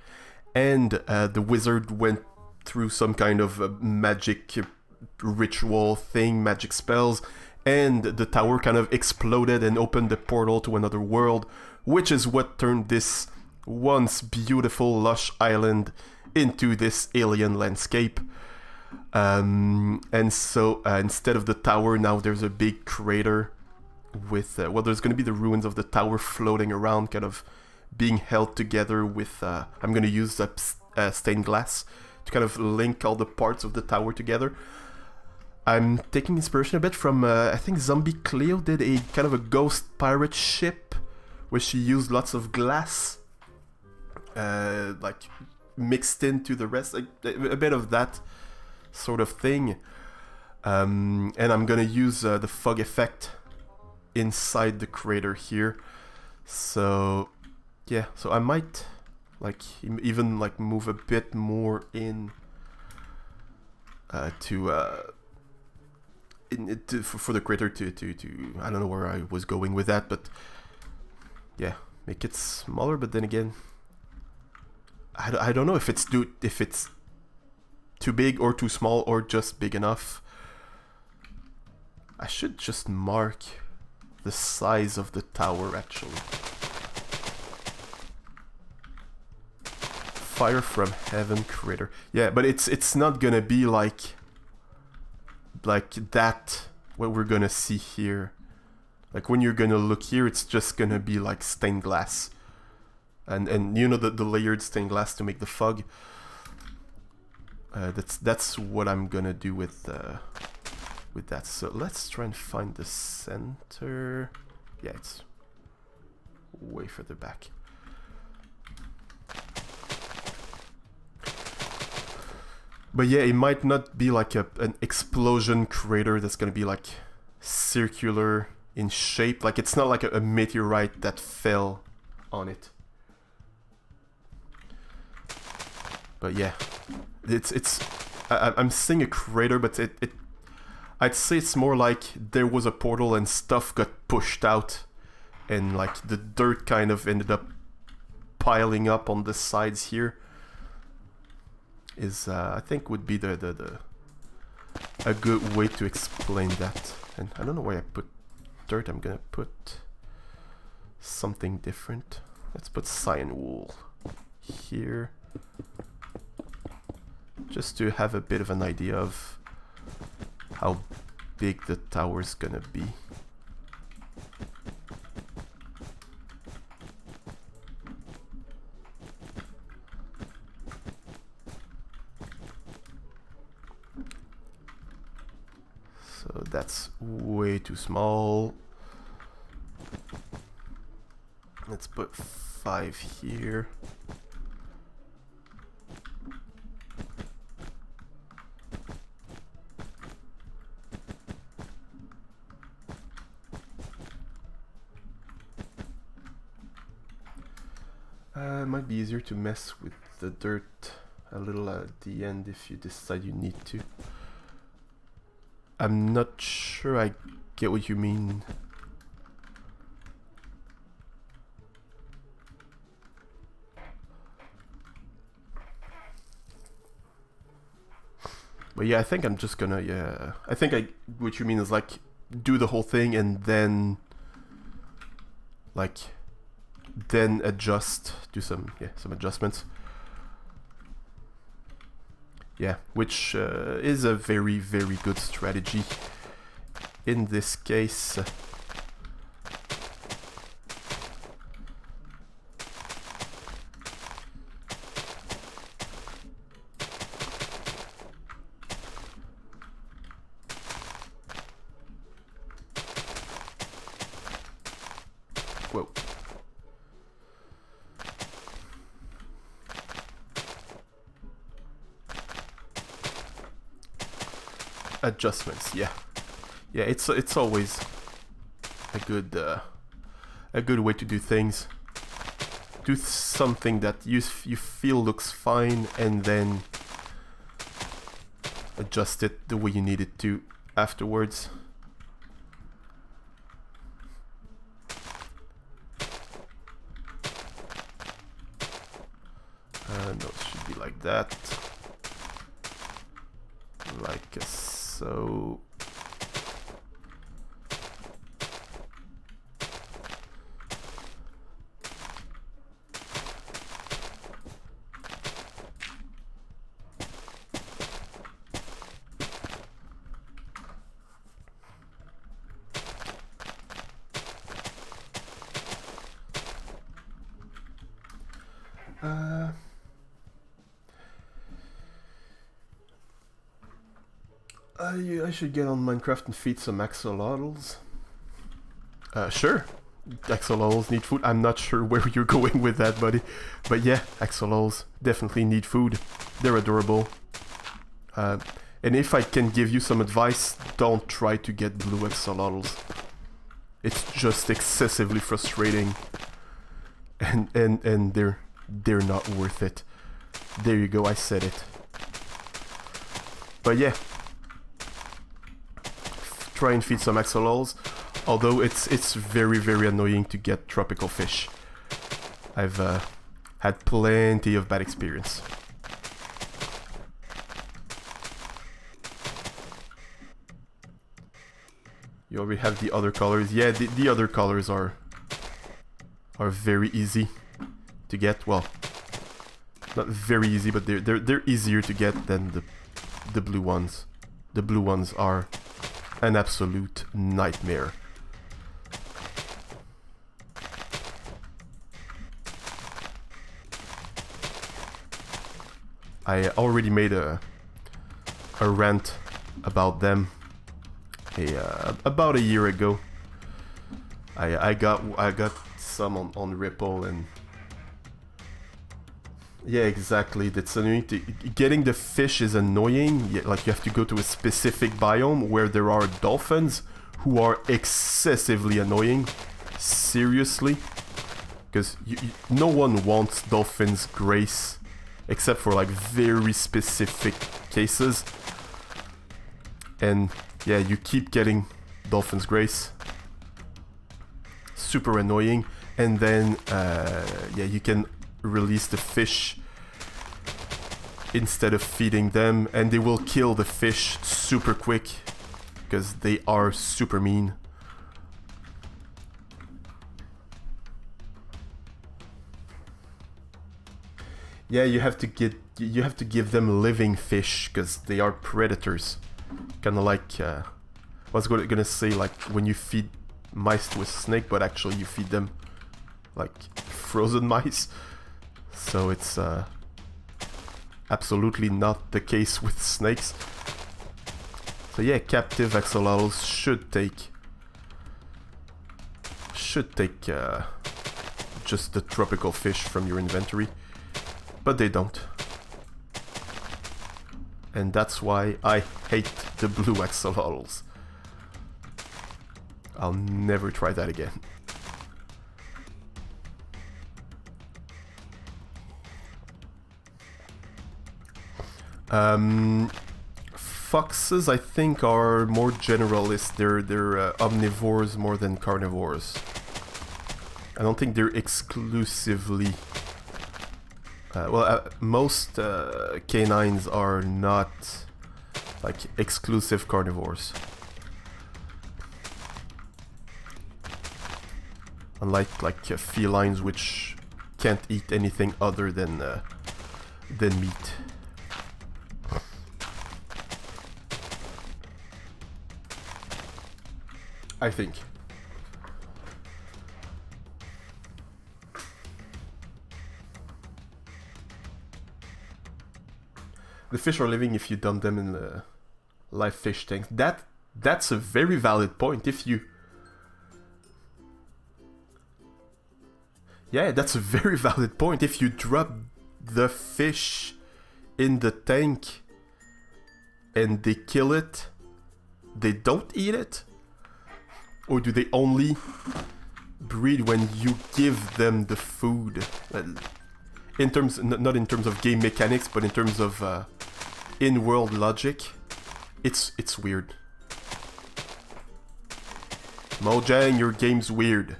[SPEAKER 1] and the wizard went through some kind of magic ritual thing, magic spells, and the tower kind of exploded and opened the portal to another world, which is what turned this once beautiful lush island into this alien landscape. And so instead of the tower, now there's a big crater with well, there's going to be the ruins of the tower floating around, kind of being held together with I'm going to use stained glass to kind of link all the parts of the tower together. I'm taking inspiration a bit from I think Zombie Cleo did a kind of a ghost pirate ship where she used lots of glass like mixed into the rest, like a bit of that sort of thing. And I'm gonna use the fog effect inside the crater here. So yeah, so I might like even like move a bit more in for the crater to I don't know where I was going with that, but yeah, make it smaller. But then again, I don't know if it's too big or too small or just big enough. I should just mark the size of the tower actually. Fire from Heaven Crater. Yeah, but it's not gonna be like that what we're gonna see here. Like when you're gonna look here, it's just gonna be like stained glass. And you know the layered stained glass to make the fog. That's what I'm gonna do with that. So let's try and find the center. Yeah, it's way further back. But yeah, it might not be like an explosion crater that's gonna be like circular in shape. Like it's not like a meteorite that fell on it. But yeah, I'm seeing a crater, but I'd say it's more like there was a portal and stuff got pushed out, and like the dirt kind of ended up piling up on the sides here. Is I think would be a good way to explain that. And I don't know why I put dirt. I'm gonna put something different. Let's put cyan wool here, just to have a bit of an idea of how big the tower's gonna be. So that's way too small. Let's put 5 here. It might be easier to mess with the dirt a little at the end if you decide you need to. I'm not sure I get what you mean. But yeah, I think I'm just gonna, yeah. I think what you mean is like do the whole thing and then like then adjust, do some adjustments. Yeah, which is a very, very good strategy in this case. Whoa. Adjustments, yeah, it's always a good way to do things. Do something that you feel looks fine, and then adjust it the way you need it to afterwards. No, it should be like that, like a so. I should get on Minecraft and feed some axolotls. Sure. Axolotls need food. I'm not sure where you're going with that, buddy. But yeah, axolotls definitely need food. They're adorable. And if I can give you some advice, don't try to get blue axolotls. It's just excessively frustrating. And they're not worth it. There you go, I said it. But yeah. Try and feed some axolotls, although it's very, very annoying to get tropical fish. I've had plenty of bad experience. You already have the other colors. Yeah, the other colors are very easy to get. Well, not very easy, but they're easier to get than the blue ones. The blue ones are an absolute nightmare. I already made a rant about them about a year ago. I got some on Ripple, and yeah, exactly. That's annoying. Getting the fish is annoying. Like, you have to go to a specific biome where there are dolphins who are excessively annoying. Seriously, because no one wants dolphins grace, except for like very specific cases. And yeah, you keep getting dolphins grace. Super annoying. And then yeah, you can release the fish instead of feeding them, and they will kill the fish super quick because they are super mean. Yeah, you have to give them living fish because they are predators. Kind of like I was gonna say, like when you feed mice to a snake, but actually you feed them like frozen mice. So it's absolutely not the case with snakes. So yeah, captive axolotls should take just the tropical fish from your inventory, but they don't. And that's why I hate the blue axolotls. I'll never try that again. Foxes, I think, are more generalist. They're omnivores more than carnivores. I don't think they're exclusively... most canines are not like exclusive carnivores. Unlike like felines, which can't eat anything other than meat. I think. The fish are living if you dump them in the live fish tank. That's a very valid point. If you... Yeah, that's a very valid point. If you drop the fish in the tank and they kill it, they don't eat it? Or do they only breed when you give them the food? In terms, not in terms of game mechanics, but in terms of in-world logic, it's weird. Mojang, your game's weird.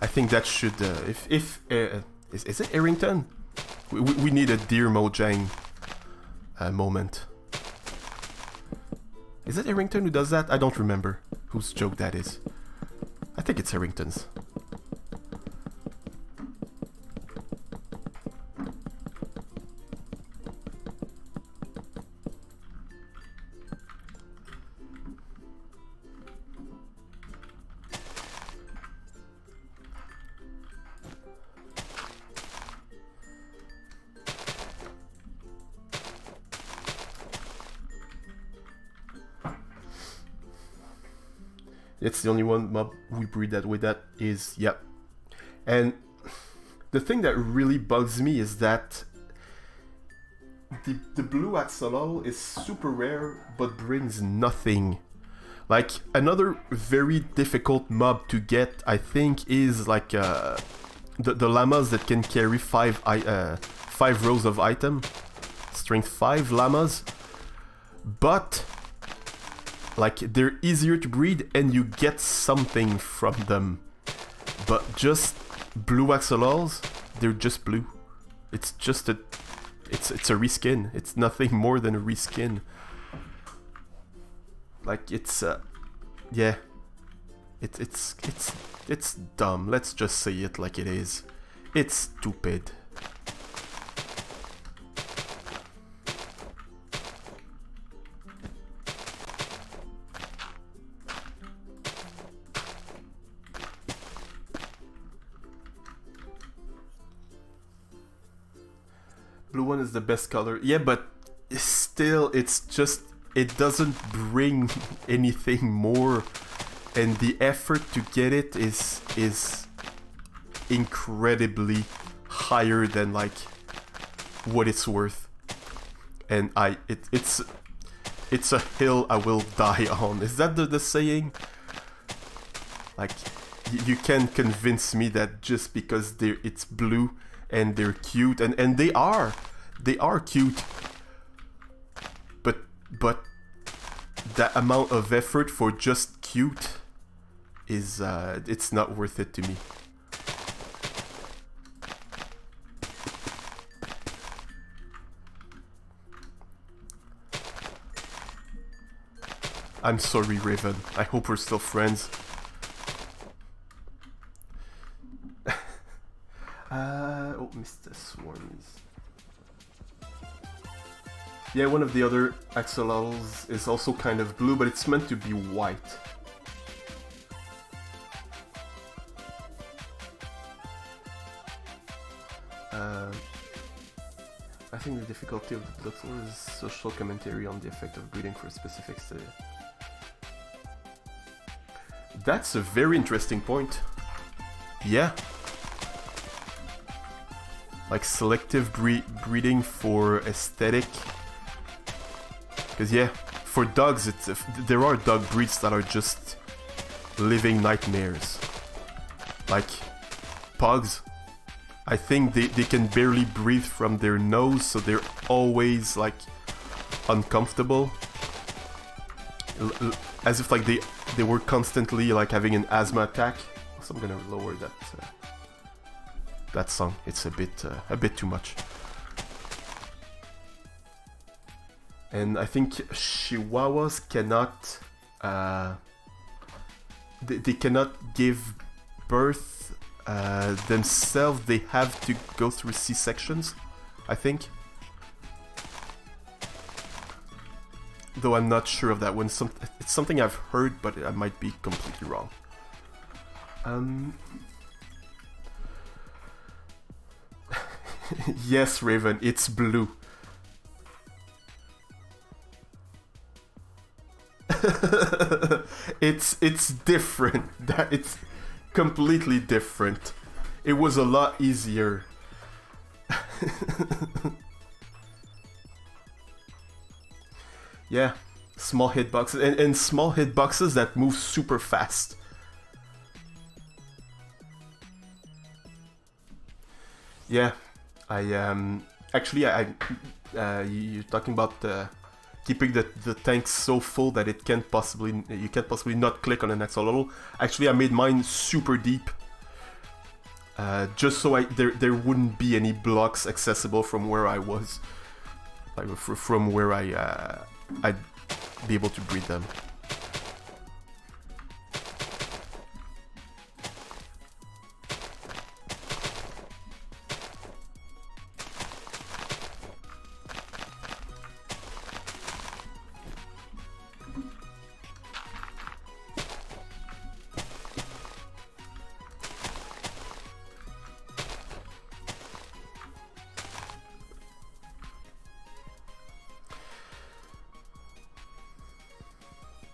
[SPEAKER 1] I think that should, is it Arrington? We need a Dear Mojang moment. Is it Arrington who does that? I don't remember whose joke that is. I think it's Harrington's. It's the only one mob we breed that way. That is, yep. And the thing that really bugs me is that the blue axolotl is super rare, but brings nothing. Like, another very difficult mob to get, I think, is like the llamas that can carry five rows of item. Strength 5 llamas. But... like, they're easier to breed and you get something from them. But just blue axolotls, they're just blue. It's just a... It's a reskin. It's nothing more than a reskin. Like, it's... yeah. It's dumb. Let's just say it like it is. It's stupid. Blue one is the best color. Yeah, but still, it's just... It doesn't bring anything more. And the effort to get it is incredibly higher than, like, what it's worth. And it's a hill I will die on. Is that the saying? Like, you can't convince me that just because it's blue and they're cute, and they are cute, but that amount of effort for just cute is it's not worth it to me. I'm sorry, Raven. I hope we're still friends. Oh, Mr. Swarmies. Yeah, one of the other axolotls is also kind of blue, but it's meant to be white. I think the difficulty of the Beetle is social commentary on the effect of breeding for specifics. That's a very interesting point. Yeah. Like selective breeding for aesthetic. Because yeah, for dogs, there are dog breeds that are just living nightmares. Like pugs. I think they can barely breathe from their nose, so they're always like uncomfortable. As if like they were constantly like having an asthma attack. So I'm gonna lower that song. It's a bit too much. And I think Chihuahuas cannot they cannot give birth themselves. They have to go through C-sections, I think. Though I'm not sure of that one. It's something I've heard, but I might be completely wrong. Yes, Raven, it's blue. It's different. It's completely different. It was a lot easier. Yeah, small hitboxes and small hitboxes that move super fast. Yeah, actually you're talking about keeping the tank so full that you can't possibly not click on an axolotl. Actually, I made mine super deep, just so there wouldn't be any blocks accessible from where I was, like from where I'd be able to breed them.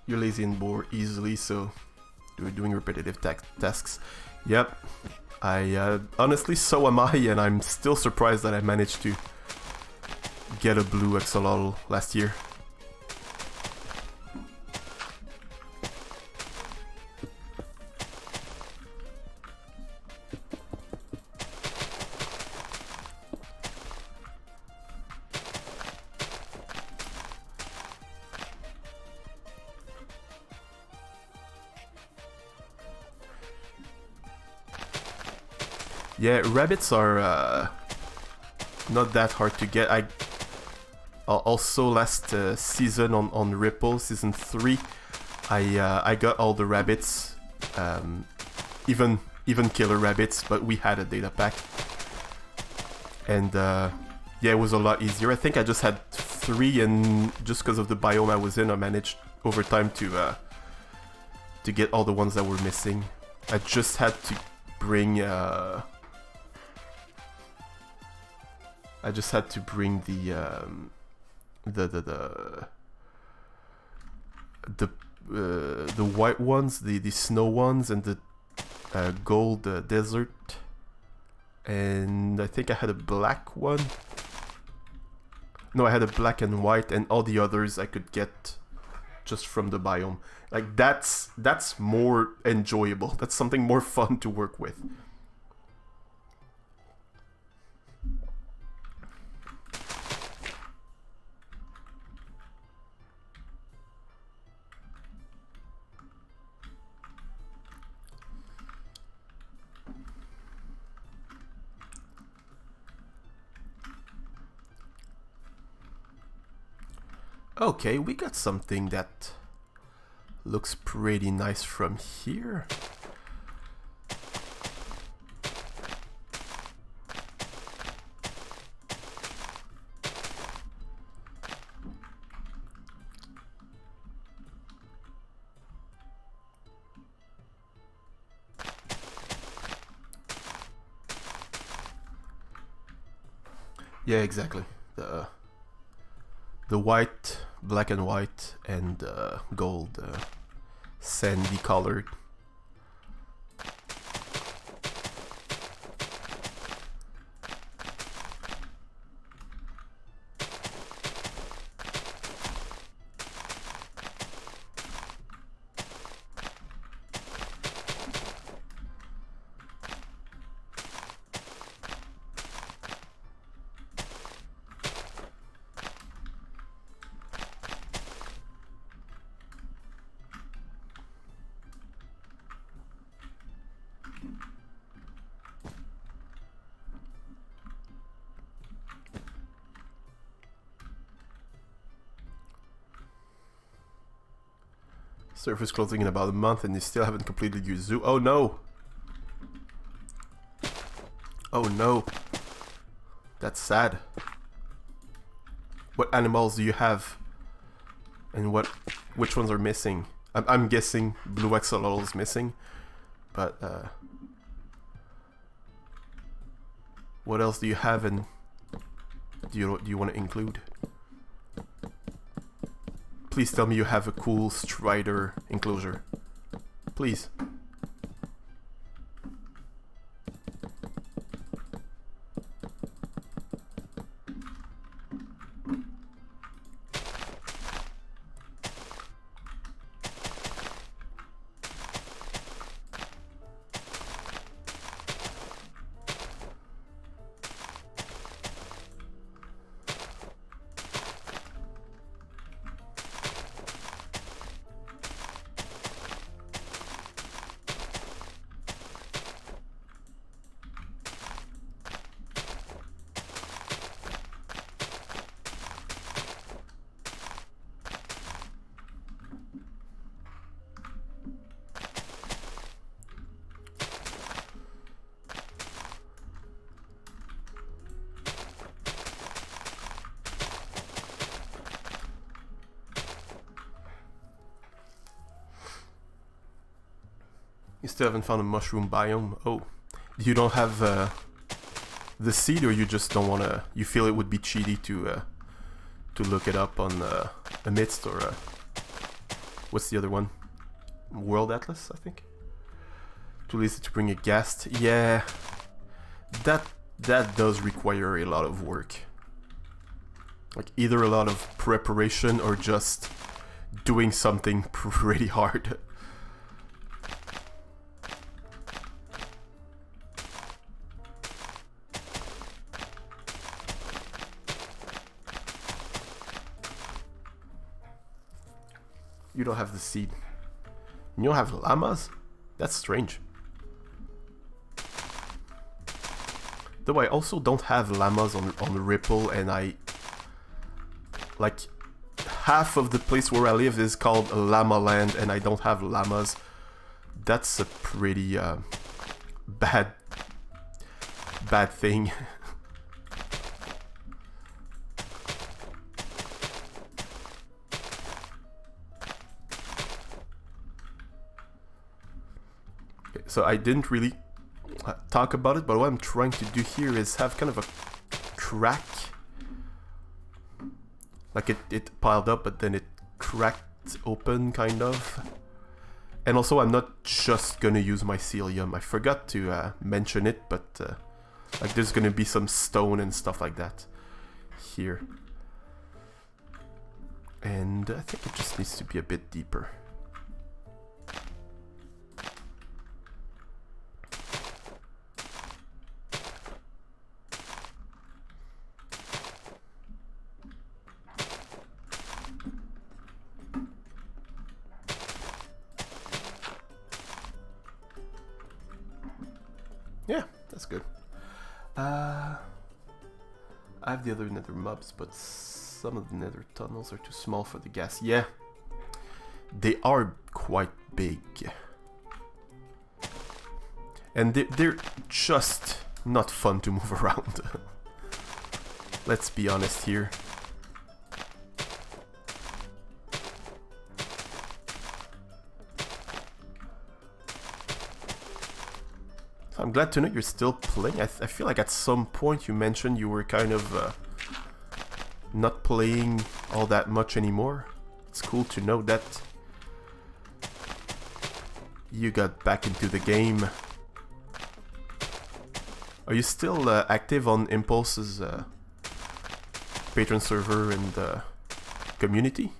[SPEAKER 1] You're lazy and bored easily, so you're doing repetitive tasks. Yep. Honestly, so am I, and I'm still surprised that I managed to get a blue axolotl last year. Yeah, rabbits are not that hard to get. I also last season on Ripple, season 3, I got all the rabbits, even killer rabbits, but we had a data pack, and yeah, it was a lot easier. I think I just had 3, and just because of the biome I was in, I managed over time to get all the ones that were missing. I just had to bring the white ones, the snow ones, and the gold desert, and I think I had a black one. No, I had a black and white, and all the others I could get just from the biome. Like that's more enjoyable. That's something more fun to work with. Okay, we got something that looks pretty nice from here. Yeah, exactly. The white, black and white, and gold, sandy colored. Surface closing in about a month and you still haven't completed your zoo. Oh no! Oh no! That's sad. What animals do you have? And which ones are missing? I'm guessing blue axolotl is missing, but what else do you have, and do you want to include? Please tell me you have a cool Strider enclosure. Please. You still haven't found a mushroom biome? Oh, you don't have the seed, or you just don't want to? You feel it would be cheaty to look it up on Amidst, or what's the other one? World Atlas, I think. Too lazy to bring a guest. Yeah, that does require a lot of work. Like either a lot of preparation or just doing something pretty hard. You don't have the seed. You don't have llamas? That's strange. Though I also don't have llamas on Ripple, and like half of the place where I live is called Llama Land, and I don't have llamas. That's a pretty bad thing. Okay, so I didn't really talk about it, but what I'm trying to do here is have kind of a crack. Like it piled up, but then it cracked open, kind of. And also, I'm not just gonna use mycelium. I forgot to mention it, but like there's gonna be some stone and stuff like that here. And I think it just needs to be a bit deeper. Yeah, that's good. I have the other nether mobs, but some of the nether tunnels are too small for the gas. Yeah, they are quite big. And they're just not fun to move around. Let's be honest here. I'm glad to know you're still playing. I feel like at some point you mentioned you were kind of not playing all that much anymore. It's cool to know that you got back into the game. Are you still active on Impulse's patron server and community?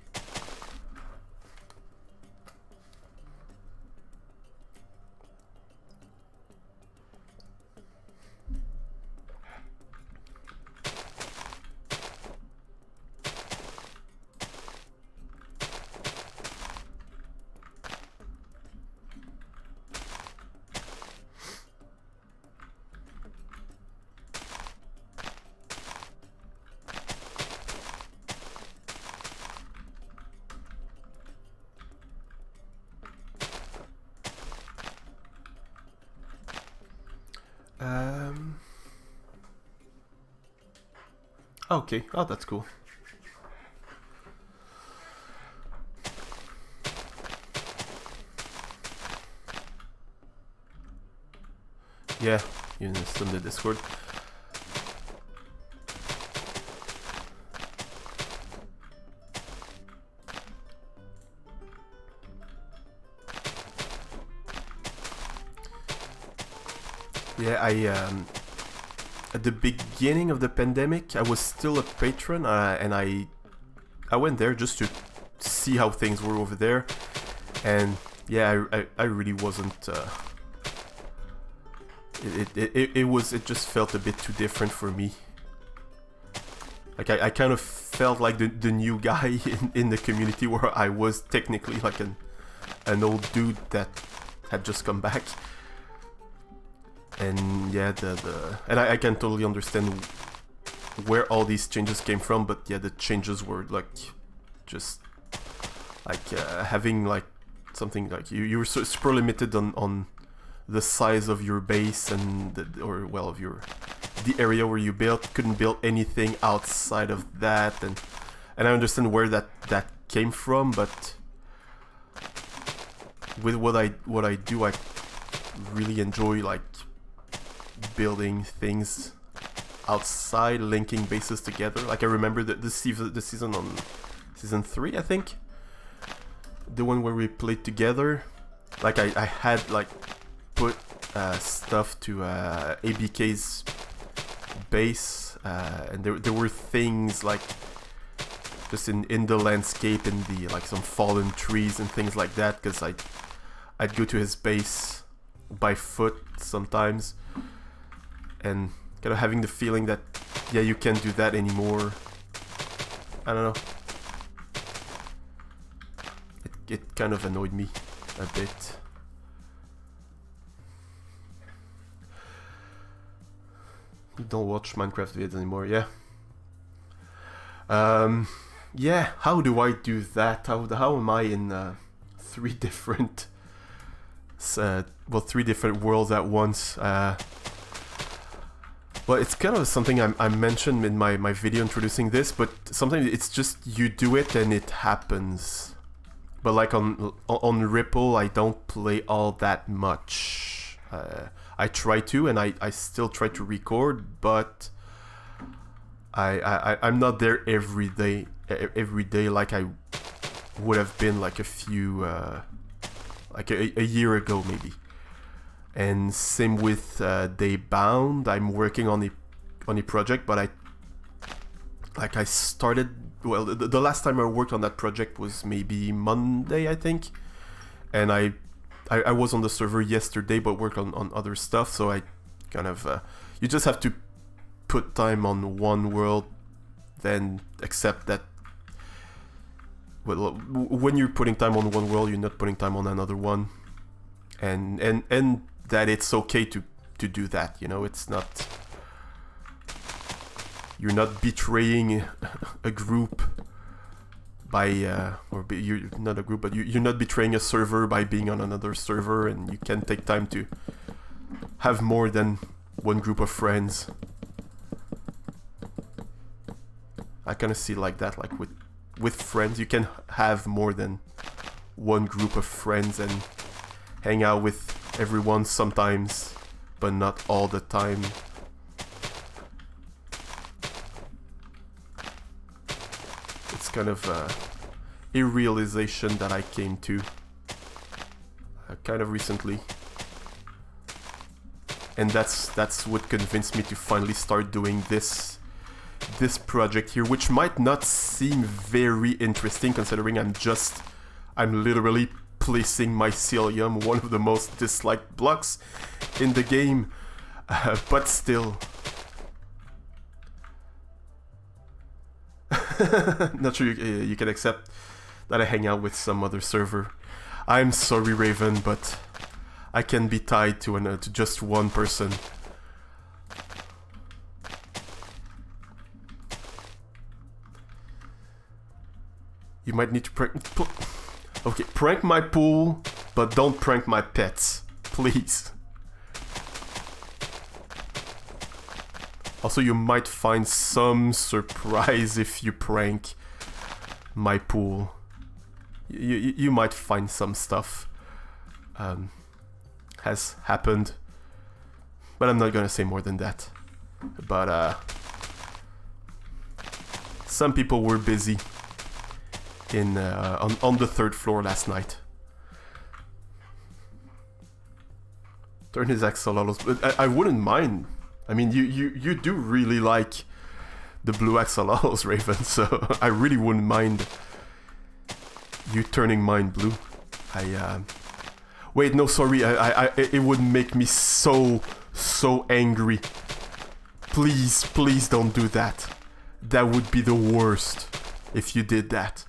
[SPEAKER 1] Okay, oh, that's cool. Yeah, you installed the Discord. Yeah, at the beginning of the pandemic, I was still a patron, and I went there just to see how things were over there, and yeah, I really wasn't. It just felt a bit too different for me. Like I kind of felt like the new guy in the community, where I was technically like an old dude that had just come back. And yeah, and I can totally understand where all these changes came from, but yeah, the changes were like just like having like something like you were so super limited on the size of your base and the area where you built. Couldn't build anything outside of that, and I understand where that came from, but with what I do, I really enjoy like building things outside, linking bases together. Like I remember the season on season 3, I think, the one where we played together. Like I had like put stuff to ABK's base, and there were things like just in the landscape, in the like some fallen trees and things like that, because I'd go to his base by foot sometimes. And kind of having the feeling that, yeah, you can't do that anymore. I don't know. It kind of annoyed me a bit. You don't watch Minecraft videos anymore, yeah. Yeah, how do I do that? How am I in 3 different worlds at once? Well, it's kind of something I mentioned in my video introducing this, but sometimes it's just you do it and it happens. But like on Ripple, I don't play all that much. I try to, and I still try to record, but I'm not there every day like I would have been like a few like a year ago maybe. And same with Daybound. I'm working on a project, but I started, well, the last time I worked on that project was maybe Monday, I think, and I was on the server yesterday, but worked on other stuff. So I kind of you just have to put time on one world, then accept that. Well, when you're putting time on one world, you're not putting time on another one, and that it's okay to do that, you know. It's not, you're not betraying a group by you're not a group, but you're not betraying a server by being on another server, and you can take time to have more than one group of friends. I kind of see it like that, like with friends, you can have more than one group of friends and hang out with everyone sometimes, but not all the time. It's kind of a realization that I came to kind of recently, and that's what convinced me to finally start doing this project here, which might not seem very interesting considering I'm literally placing mycelium, one of the most disliked blocks in the game, but still. Not sure you can accept that I hang out with some other server. I'm sorry, Raven, but I can be tied to just one person. You might need to prank my pool, but don't prank my pets, please. Also, you might find some surprise if you prank my pool. You might find some stuff has happened, but I'm not gonna say more than that. But some people were busy on the 3rd floor last night. Turn his axolotls. I wouldn't mind. I mean, you do really like the blue axolotls, Raven, so I really wouldn't mind you turning mine blue. Wait, no, sorry. It would make me so angry. Please don't do that. That would be the worst if you did that.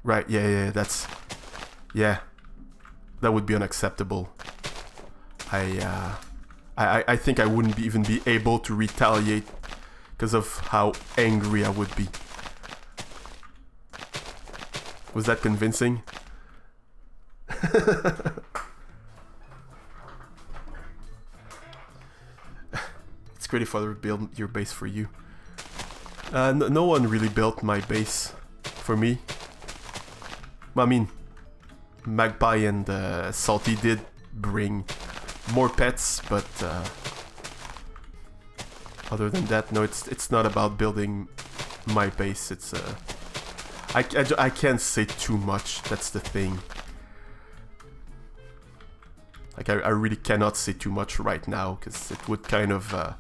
[SPEAKER 1] Right, yeah, yeah, that would be unacceptable. I think I wouldn't even be able to retaliate because of how angry I would be. Was that convincing? It's great if others build your base for you. No one really built my base for me. I mean, Magpie and Salty did bring more pets, but other than that, no, it's not about building my base. It's I can't say too much. That's the thing. Like I really cannot say too much right now because it would kind of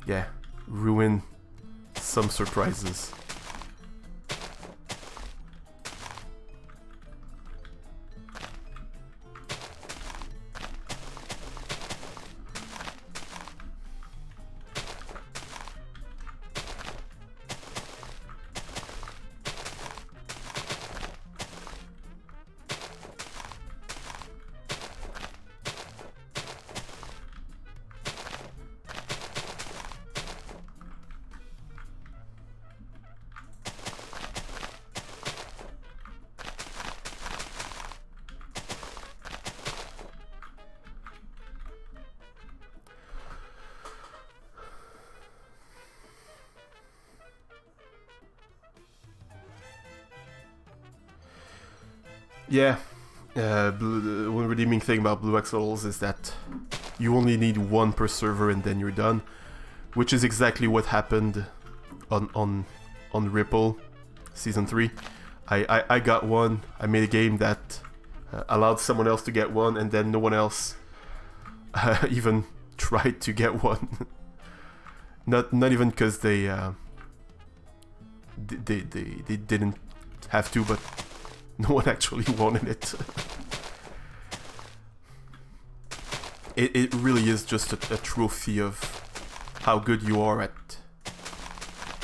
[SPEAKER 1] yeah, ruin some surprises. Yeah, one redeeming thing about Blue Axolotls is that you only need one per server and then you're done, which is exactly what happened on Ripple Season 3. I got one, I made a game that allowed someone else to get one, and then no one else even tried to get one. not even because they didn't have to, but no one actually wanted it. It really is just a trophy of how good you are at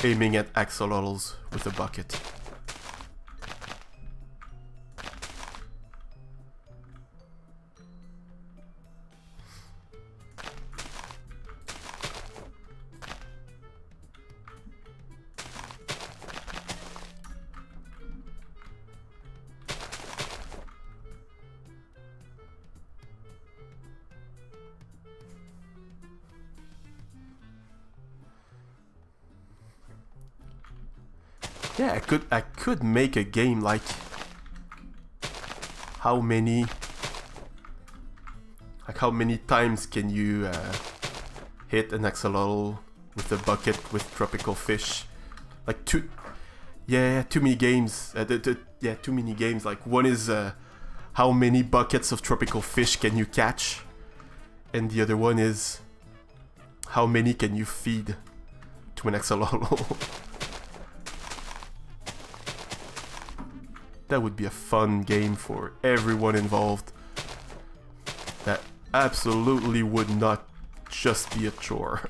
[SPEAKER 1] aiming at axolotls with a bucket. Yeah, I could make a game like how many times can you hit an axolotl with a bucket with tropical fish? Like too many games. Too many games. Like one is how many buckets of tropical fish can you catch, and the other one is how many can you feed to an axolotl. That would be a fun game for everyone involved. That absolutely would not just be a chore.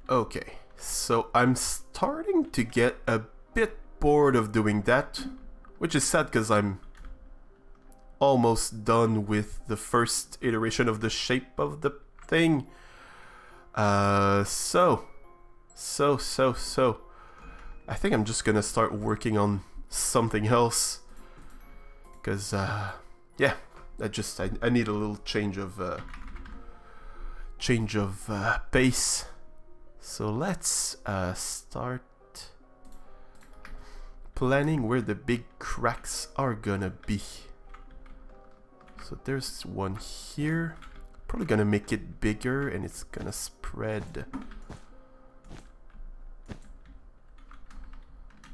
[SPEAKER 1] Okay, so I'm starting to get a bit bored of doing that, which is sad because I'm almost done with the first iteration of the shape of the thing. So I think I'm just gonna start working on something else, because yeah, I need a little change of pace. So let's start planning where the big cracks are gonna be. So there's one here. Probably gonna make it bigger and it's gonna spread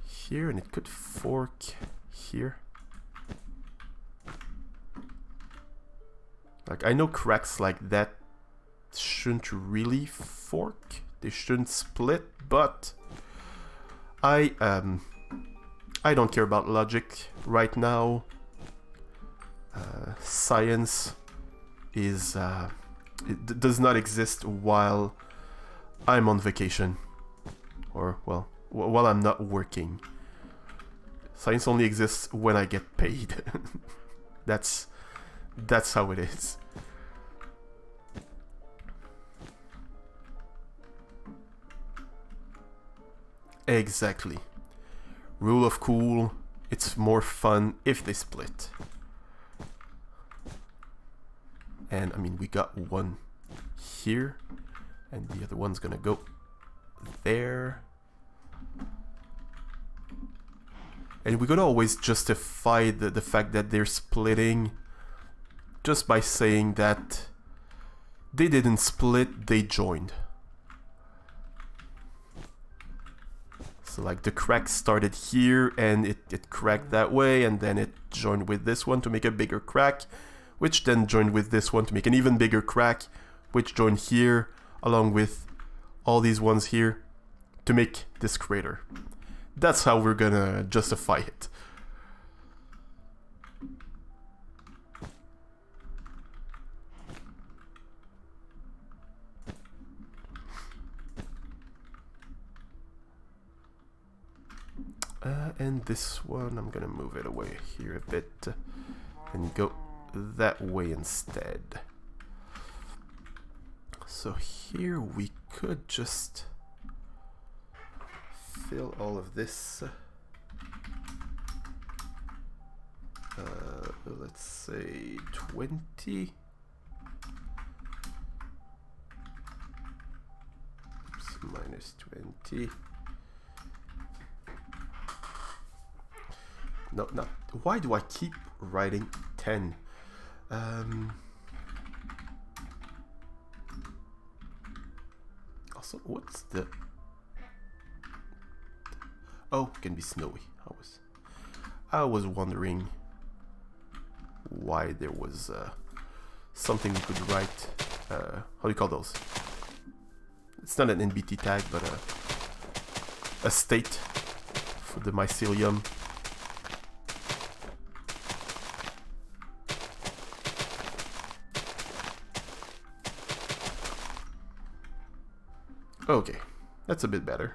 [SPEAKER 1] here, and it could fork here. Like, I know cracks like that shouldn't really fork. They shouldn't split, but I don't care about logic right now. Science is it does not exist while I'm on vacation, or well, while I'm not working. Science only exists when I get paid. That's how it is. Exactly. Rule of cool, it's more fun if they split. And I mean, we got one here, and the other one's gonna go there. And we're gonna always justify the fact that they're splitting just by saying that they didn't split, they joined. So like the crack started here and it cracked that way, and then it joined with this one to make a bigger crack, which then joined with this one to make an even bigger crack, which joined here along with all these ones here. to make this crater. That's how we're gonna justify it. And this one, I'm gonna move it away here a bit and go that way instead. So here we could just fill all of this. Let's say 20. Oops, minus 20. No, no. Why do I keep writing 10? Also, what's the... Oh, it can be snowy. I was wondering why there was something we could write. How do you call those? It's not an NBT tag, but a state for the mycelium. Okay, that's a bit better.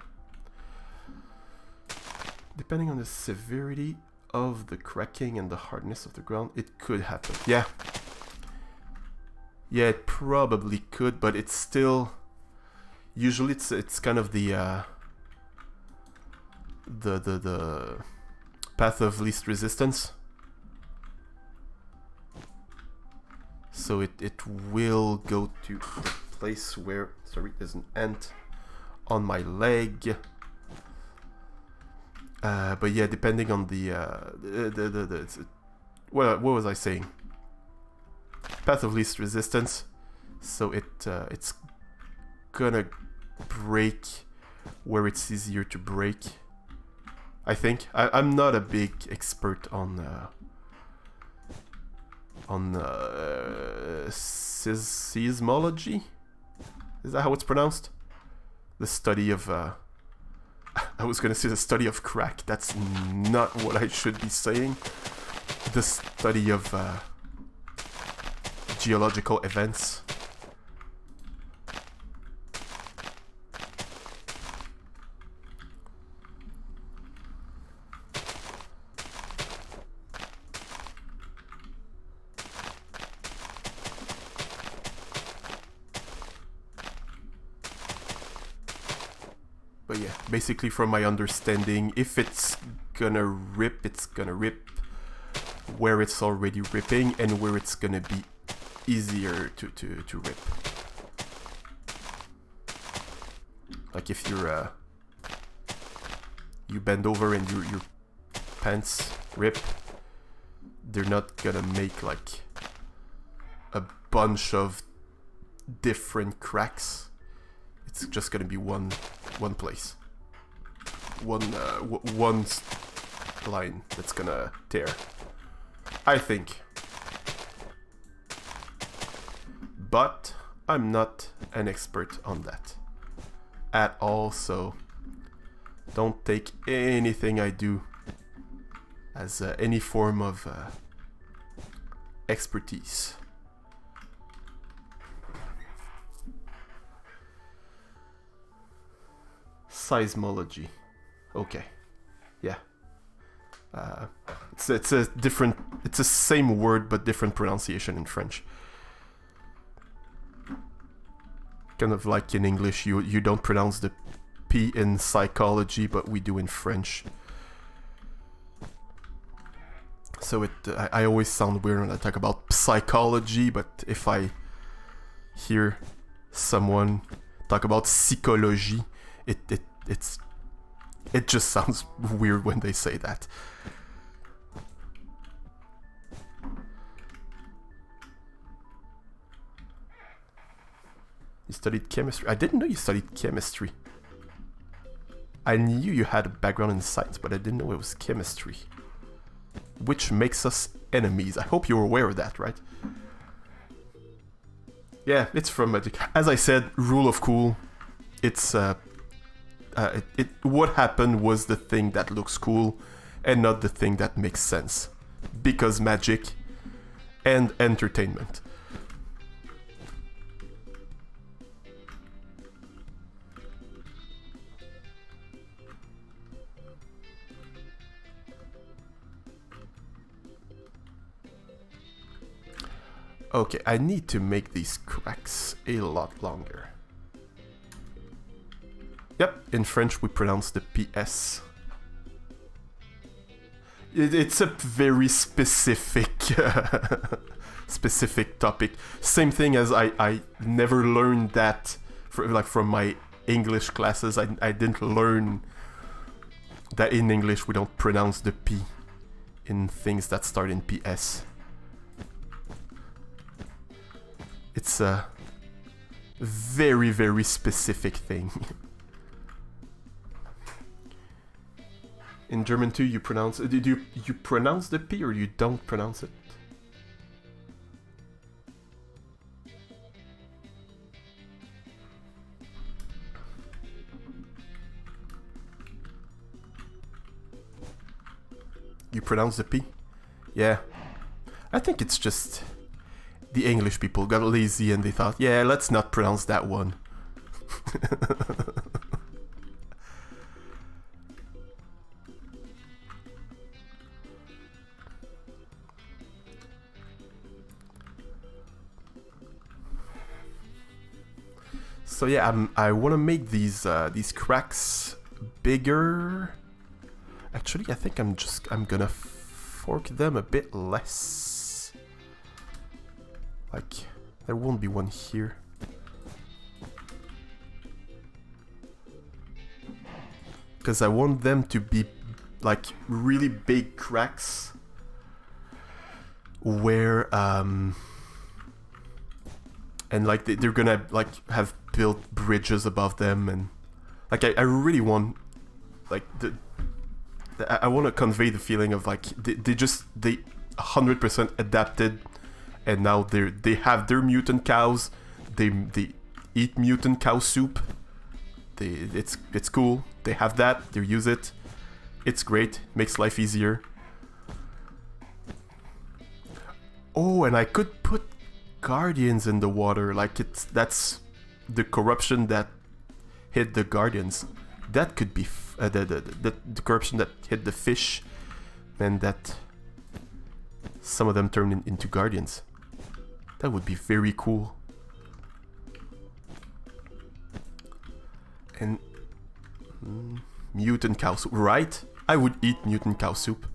[SPEAKER 1] Depending on the severity of the cracking and the hardness of the ground, it could happen. Yeah. Yeah, it probably could, but it's still... Usually it's kind of the path of least resistance. So it will go to the place where... Sorry, there's an ant on my leg. But yeah, depending on what was I saying? Path of least resistance. So it's gonna break where it's easier to break. I think I'm not a big expert on seismology. Is that how it's pronounced? The study of I was gonna say the study of crack. That's not what I should be saying. The study of geological events. But yeah, basically from my understanding, if it's gonna rip where it's already ripping and where it's gonna be easier to rip. Like if you're you bend over and your pants rip, they're not gonna make like a bunch of different cracks. It's just gonna be one place, one line that's gonna tear, I think. But I'm not an expert on that at all, so don't take anything I do as any form of expertise. Seismology. Okay. Yeah. It's a different... It's the same word, but different pronunciation in French. Kind of like in English, you don't pronounce the P in psychology, but we do in French. So I always sound weird when I talk about psychology, but if I hear someone talk about psychology, it just sounds weird when they say that. You studied chemistry? I didn't know you studied chemistry. I knew you had a background in science, but I didn't know it was chemistry. Which makes us enemies. I hope you're aware of that, right? Yeah, it's from... As I said, rule of cool. It's what happened was the thing that looks cool, and not the thing that makes sense, because magic and entertainment. Okay, I need to make these cracks a lot longer. Yep, in French we pronounce the PS. It's a very specific specific topic. Same thing as I never learned that from my English classes. I didn't learn that in English we don't pronounce the P in things that start in PS. It's a very, very specific thing. In German too, you pronounce... Did you pronounce the P or you don't pronounce it? You pronounce the P? Yeah. I think it's just... the English people got lazy and they thought, yeah, let's not pronounce that one. So yeah, I want to make these cracks bigger. Actually, I think I'm gonna fork them a bit less. Like, there won't be one here. Because I want them to be like really big cracks where and like they're gonna like have built bridges above them, and like I really want like I want to convey the feeling of like they 100% adapted. And now they have their mutant cows. They eat mutant cow soup. It's cool. They have that. They use it. It's great. Makes life easier. Oh, and I could put guardians in the water. Like that's the corruption that hit the guardians. That could be the corruption that hit the fish, and that some of them turn into guardians. That would be very cool. And mutant cow soup, right? I would eat mutant cow soup.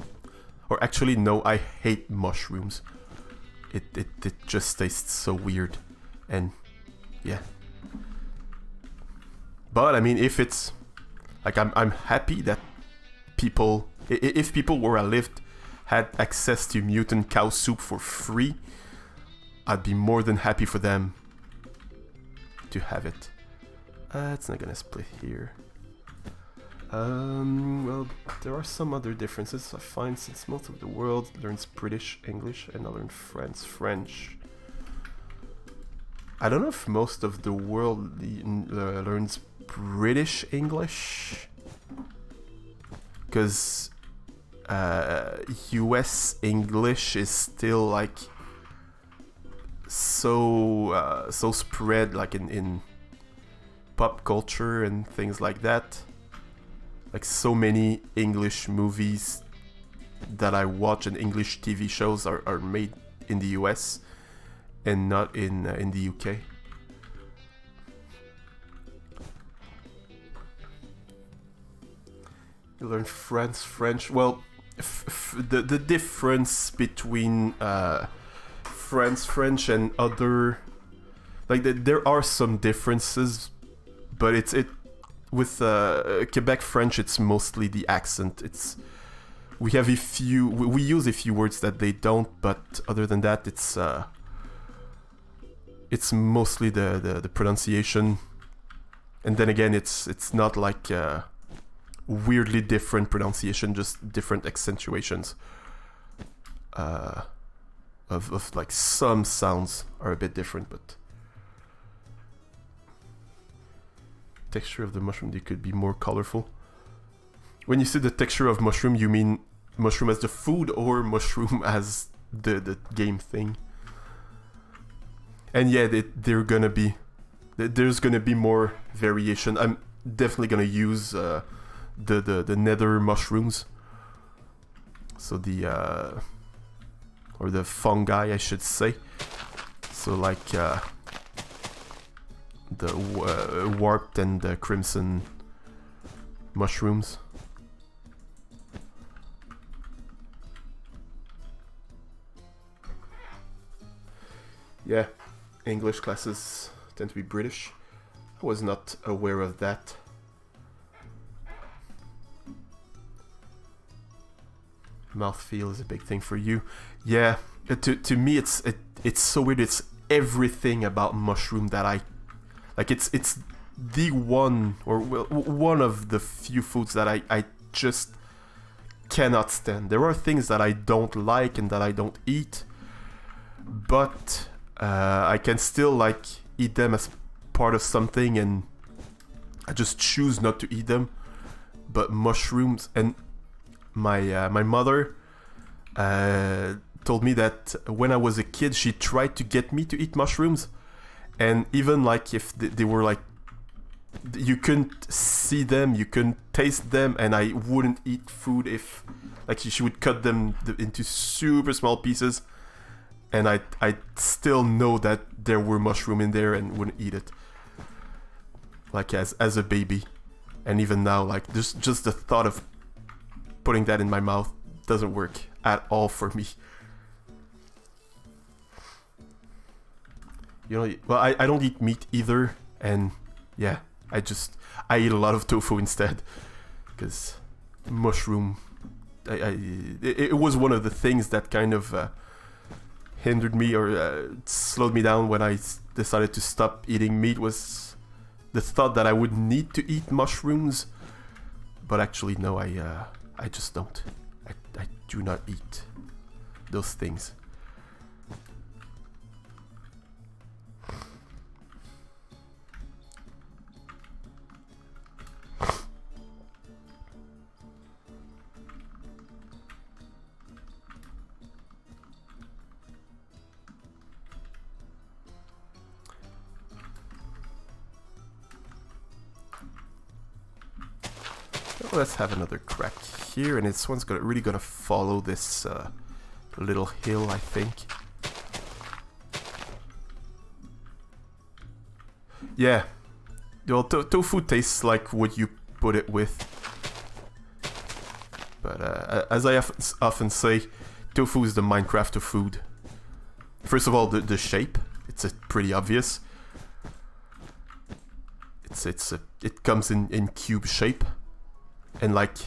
[SPEAKER 1] Or actually, no, I hate mushrooms. It just tastes so weird. And yeah. But I mean, if it's like I'm happy that people, if people where I lived had access to mutant cow soup for free, I'd be more than happy for them to have it. It's not gonna split here. Well, there are some other differences I find, since most of the world learns British English and I learn French. I don't know if most of the world learns British English, because US English is still like so spread, like in pop culture and things like that. Like so many English movies that I watch and English TV shows are made in the US and not in the UK. You learn French. Well, the difference between French and other, like there are some differences, but with Quebec French, it's mostly the accent. We use a few words that they don't, but other than that, it's mostly the pronunciation. And then again, it's not like weirdly different pronunciation, just different accentuations. Of like some sounds are a bit different, but texture of the mushroom, they could be more colorful. When you say the texture of mushroom, you mean mushroom as the food or mushroom as the game thing? And yeah, there's gonna be more variation. I'm definitely gonna use the nether mushrooms. So or the fungi, I should say. So like the warped and the crimson mushrooms. Yeah, English classes tend to be British. I was not aware of that. Mouthfeel is a big thing for you. Yeah, to me it's so weird. It's everything about mushroom that I like. It's the one, or well, one of the few foods that I just cannot stand. There are things that I don't like and that I don't eat, but I can still like eat them as part of something, and I just choose not to eat them. But mushrooms, and my mother told me that when I was a kid, she tried to get me to eat mushrooms, and even like if they were like, you couldn't see them, you couldn't taste them, and I wouldn't eat food if like she would cut them into super small pieces, and I still know that there were mushroom in there and wouldn't eat it, like as a baby. And even now, like just the thought of putting that in my mouth doesn't work at all for me. You know, well, I don't eat meat either, and yeah, I eat a lot of tofu instead, because mushroom, it was one of the things that kind of hindered me or slowed me down when I decided to stop eating meat, was the thought that I would need to eat mushrooms. But actually no, I just don't. I do not eat those things. Let's have another crack here, and this one's really gonna follow this little hill, I think. Yeah, well, tofu tastes like what you put it with. But as I often say, tofu is the Minecraft of food. First of all, the shape, it's pretty obvious. It comes in cube shape. And like,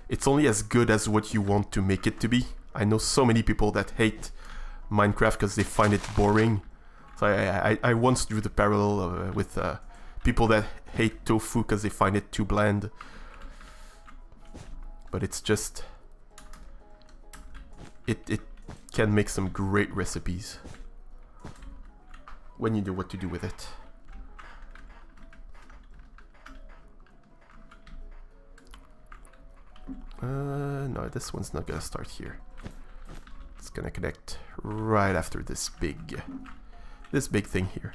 [SPEAKER 1] it's only as good as what you want to make it to be. I know so many people that hate Minecraft because they find it boring. So I once drew the parallel with people that hate tofu because they find it too bland. But it's just, it can make some great recipes when you know what to do with it. No, this one's not gonna start here. It's gonna connect right after this big thing here.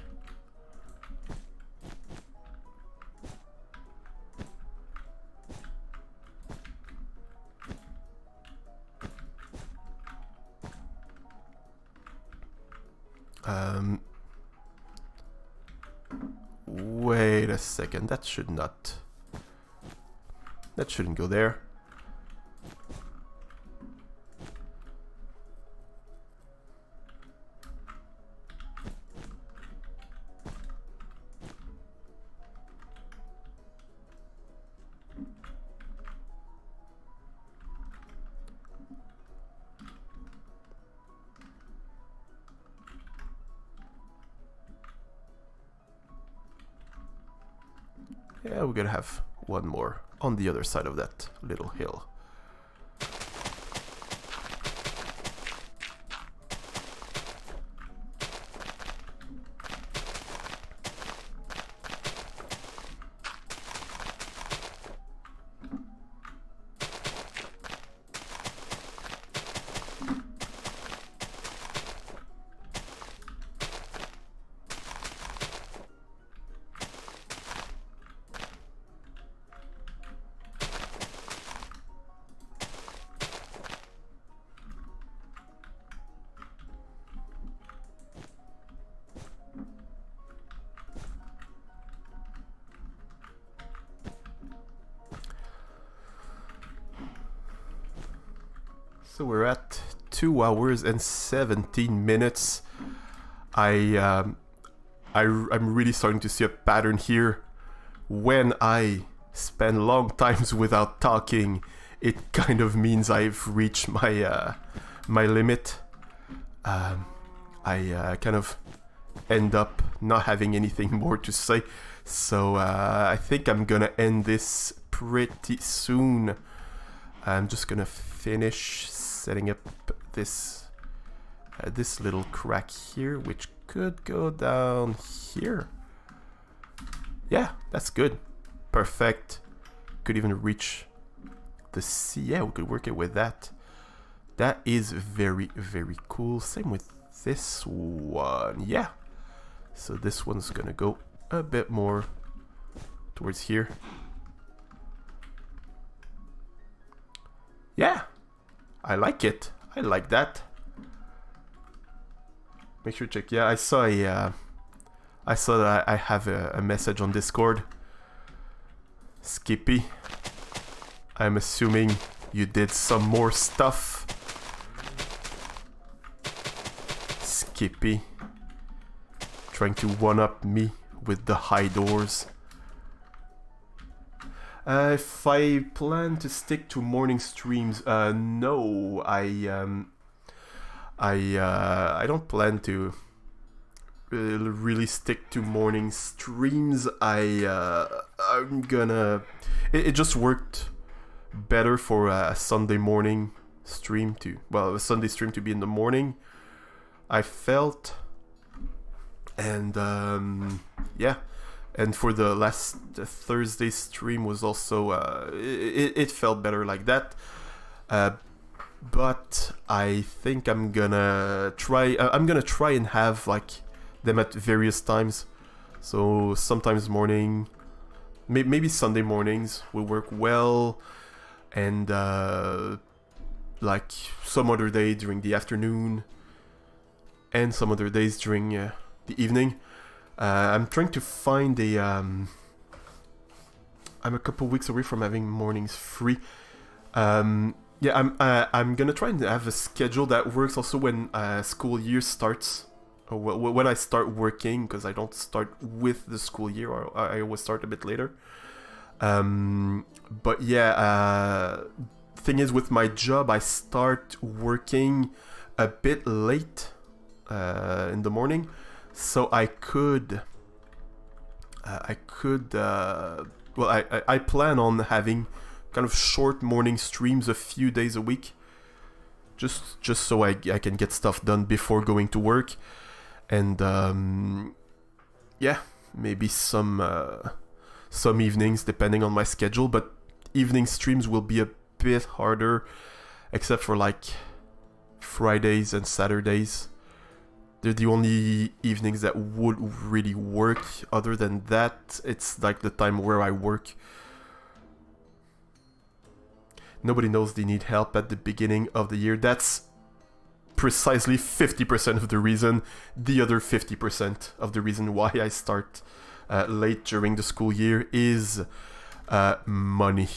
[SPEAKER 1] Wait a second, that shouldn't go there. Yeah, we're gonna have one more on the other side of that little hill. So we're at 2 hours and 17 minutes. I'm really starting to see a pattern here. When I spend long times without talking, it kind of means I've reached my my limit. I kind of end up not having anything more to say. So I think I'm gonna end this pretty soon. I'm just gonna finish setting up this this little crack here, which could go down here. Yeah, that's good. Perfect. Could even reach the sea. Yeah, we could work it with that. That is very, very cool. Same with this one. Yeah. So this one's gonna go a bit more towards here. Yeah. I like it. I like that. Make sure to check. Yeah, I saw that I have a message on Discord. Skippy, I'm assuming you did some more stuff. Skippy, trying to one-up me with the high doors. If I plan to stick to morning streams, no, I don't plan to really stick to morning streams. I'm gonna. It just worked better for a Sunday morning stream a Sunday stream to be in the morning, I felt, and yeah. And for the last Thursday stream was also it felt better like that. But I think I'm gonna try. I'm gonna try and have like them at various times. So sometimes morning, maybe Sunday mornings will work well, and like some other day during the afternoon, and some other days during the evening. I'm trying to find a. I'm a couple weeks away from having mornings free. Yeah, I'm gonna try and have a schedule that works also when school year starts, or when I start working, because I don't start with the school year, or I always start a bit later. But yeah, thing is with my job, I start working a bit late in the morning, so I could. Well, I plan on having kind of short morning streams a few days a week, just so I can get stuff done before going to work, and yeah, maybe some evenings depending on my schedule, but evening streams will be a bit harder, except for like Fridays and Saturdays. They're the only evenings that would really work. Other than that, it's like the time where I work. Nobody knows they need help at the beginning of the year. That's precisely 50% of the reason. The other 50% of the reason why I start late during the school year is money.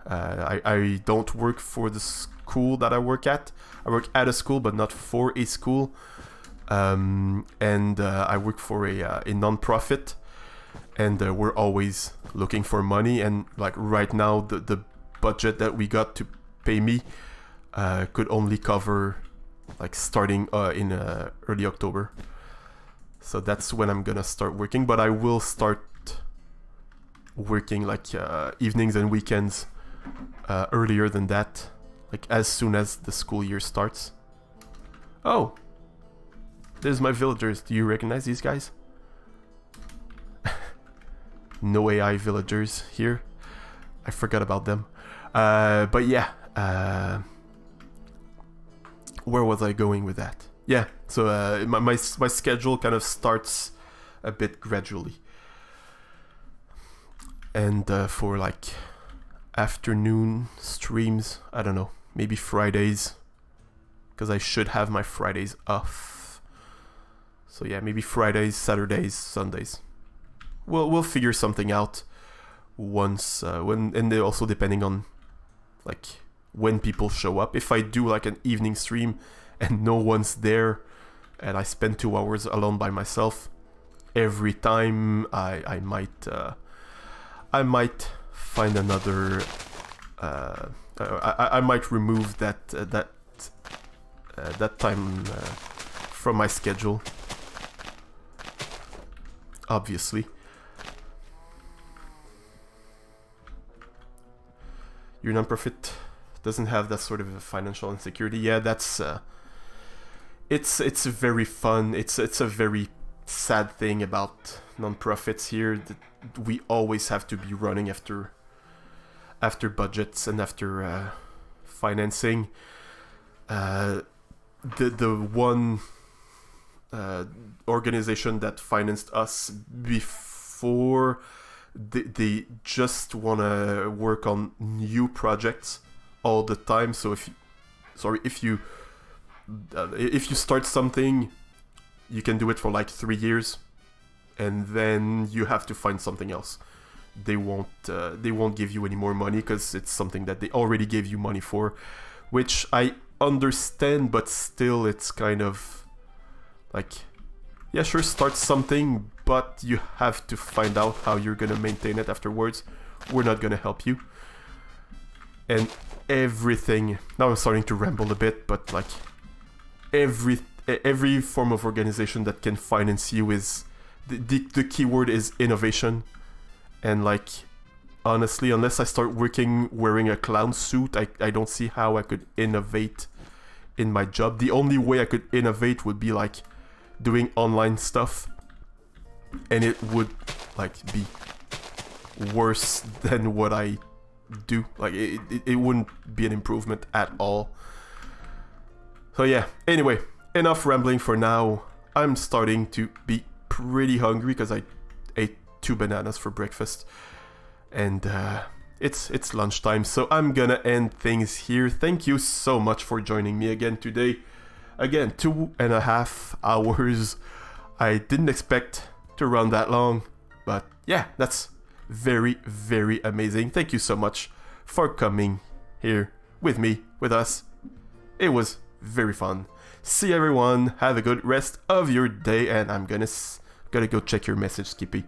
[SPEAKER 1] I don't work for the school that I work at. I work at a school, but not for a school. And I work for a non-profit, and we're always looking for money. And like right now, the budget that we got to pay me could only cover like starting in early October. So that's when I'm gonna start working, but I will start working like evenings and weekends earlier than that, like as soon as the school year starts. Oh, there's my villagers. Do you recognize these guys? No AI villagers here. I forgot about them. But yeah, where was I going with that? Yeah, so my schedule kind of starts a bit gradually. And for like afternoon streams, I don't know, maybe Fridays, because I should have my Fridays off. So yeah, maybe Fridays, Saturdays, Sundays. We'll figure something out once and also depending on like when people show up. If I do like an evening stream and no one's there and I spend 2 hours alone by myself, every time I might find another I might remove that time from my schedule, obviously. Your nonprofit doesn't have that sort of financial insecurity. Yeah, that's it's very fun. It's a very sad thing about nonprofits here, that we always have to be running after budgets and after financing. The one organization that financed us before, they just want to work on new projects all the time. So if you start something, you can do it for like 3 years, and then you have to find something else. They won't give you any more money because it's something that they already gave you money for, which I understand, but still it's kind of like, yeah, sure, start something, but you have to find out how you're gonna maintain it afterwards. We're not gonna help you. And everything, now I'm starting to ramble a bit, but like every form of organization that can finance you is, the keyword is innovation. And like, honestly, unless I start working wearing a clown suit, I don't see how I could innovate in my job. The only way I could innovate would be like doing online stuff, and it would like be worse than what I do. Like it wouldn't be an improvement at all. So yeah, anyway, enough rambling for now. I'm starting to be pretty hungry because I ate 2 bananas for breakfast, and it's lunchtime, so I'm gonna end things here. Thank you so much for joining me again today. Again, 2.5 hours. I didn't expect to run that long, but yeah, that's very, very amazing. Thank you so much for coming here with me, with us. It was very fun. See everyone, have a good rest of your day, and I'm gonna go check your message, Skippy.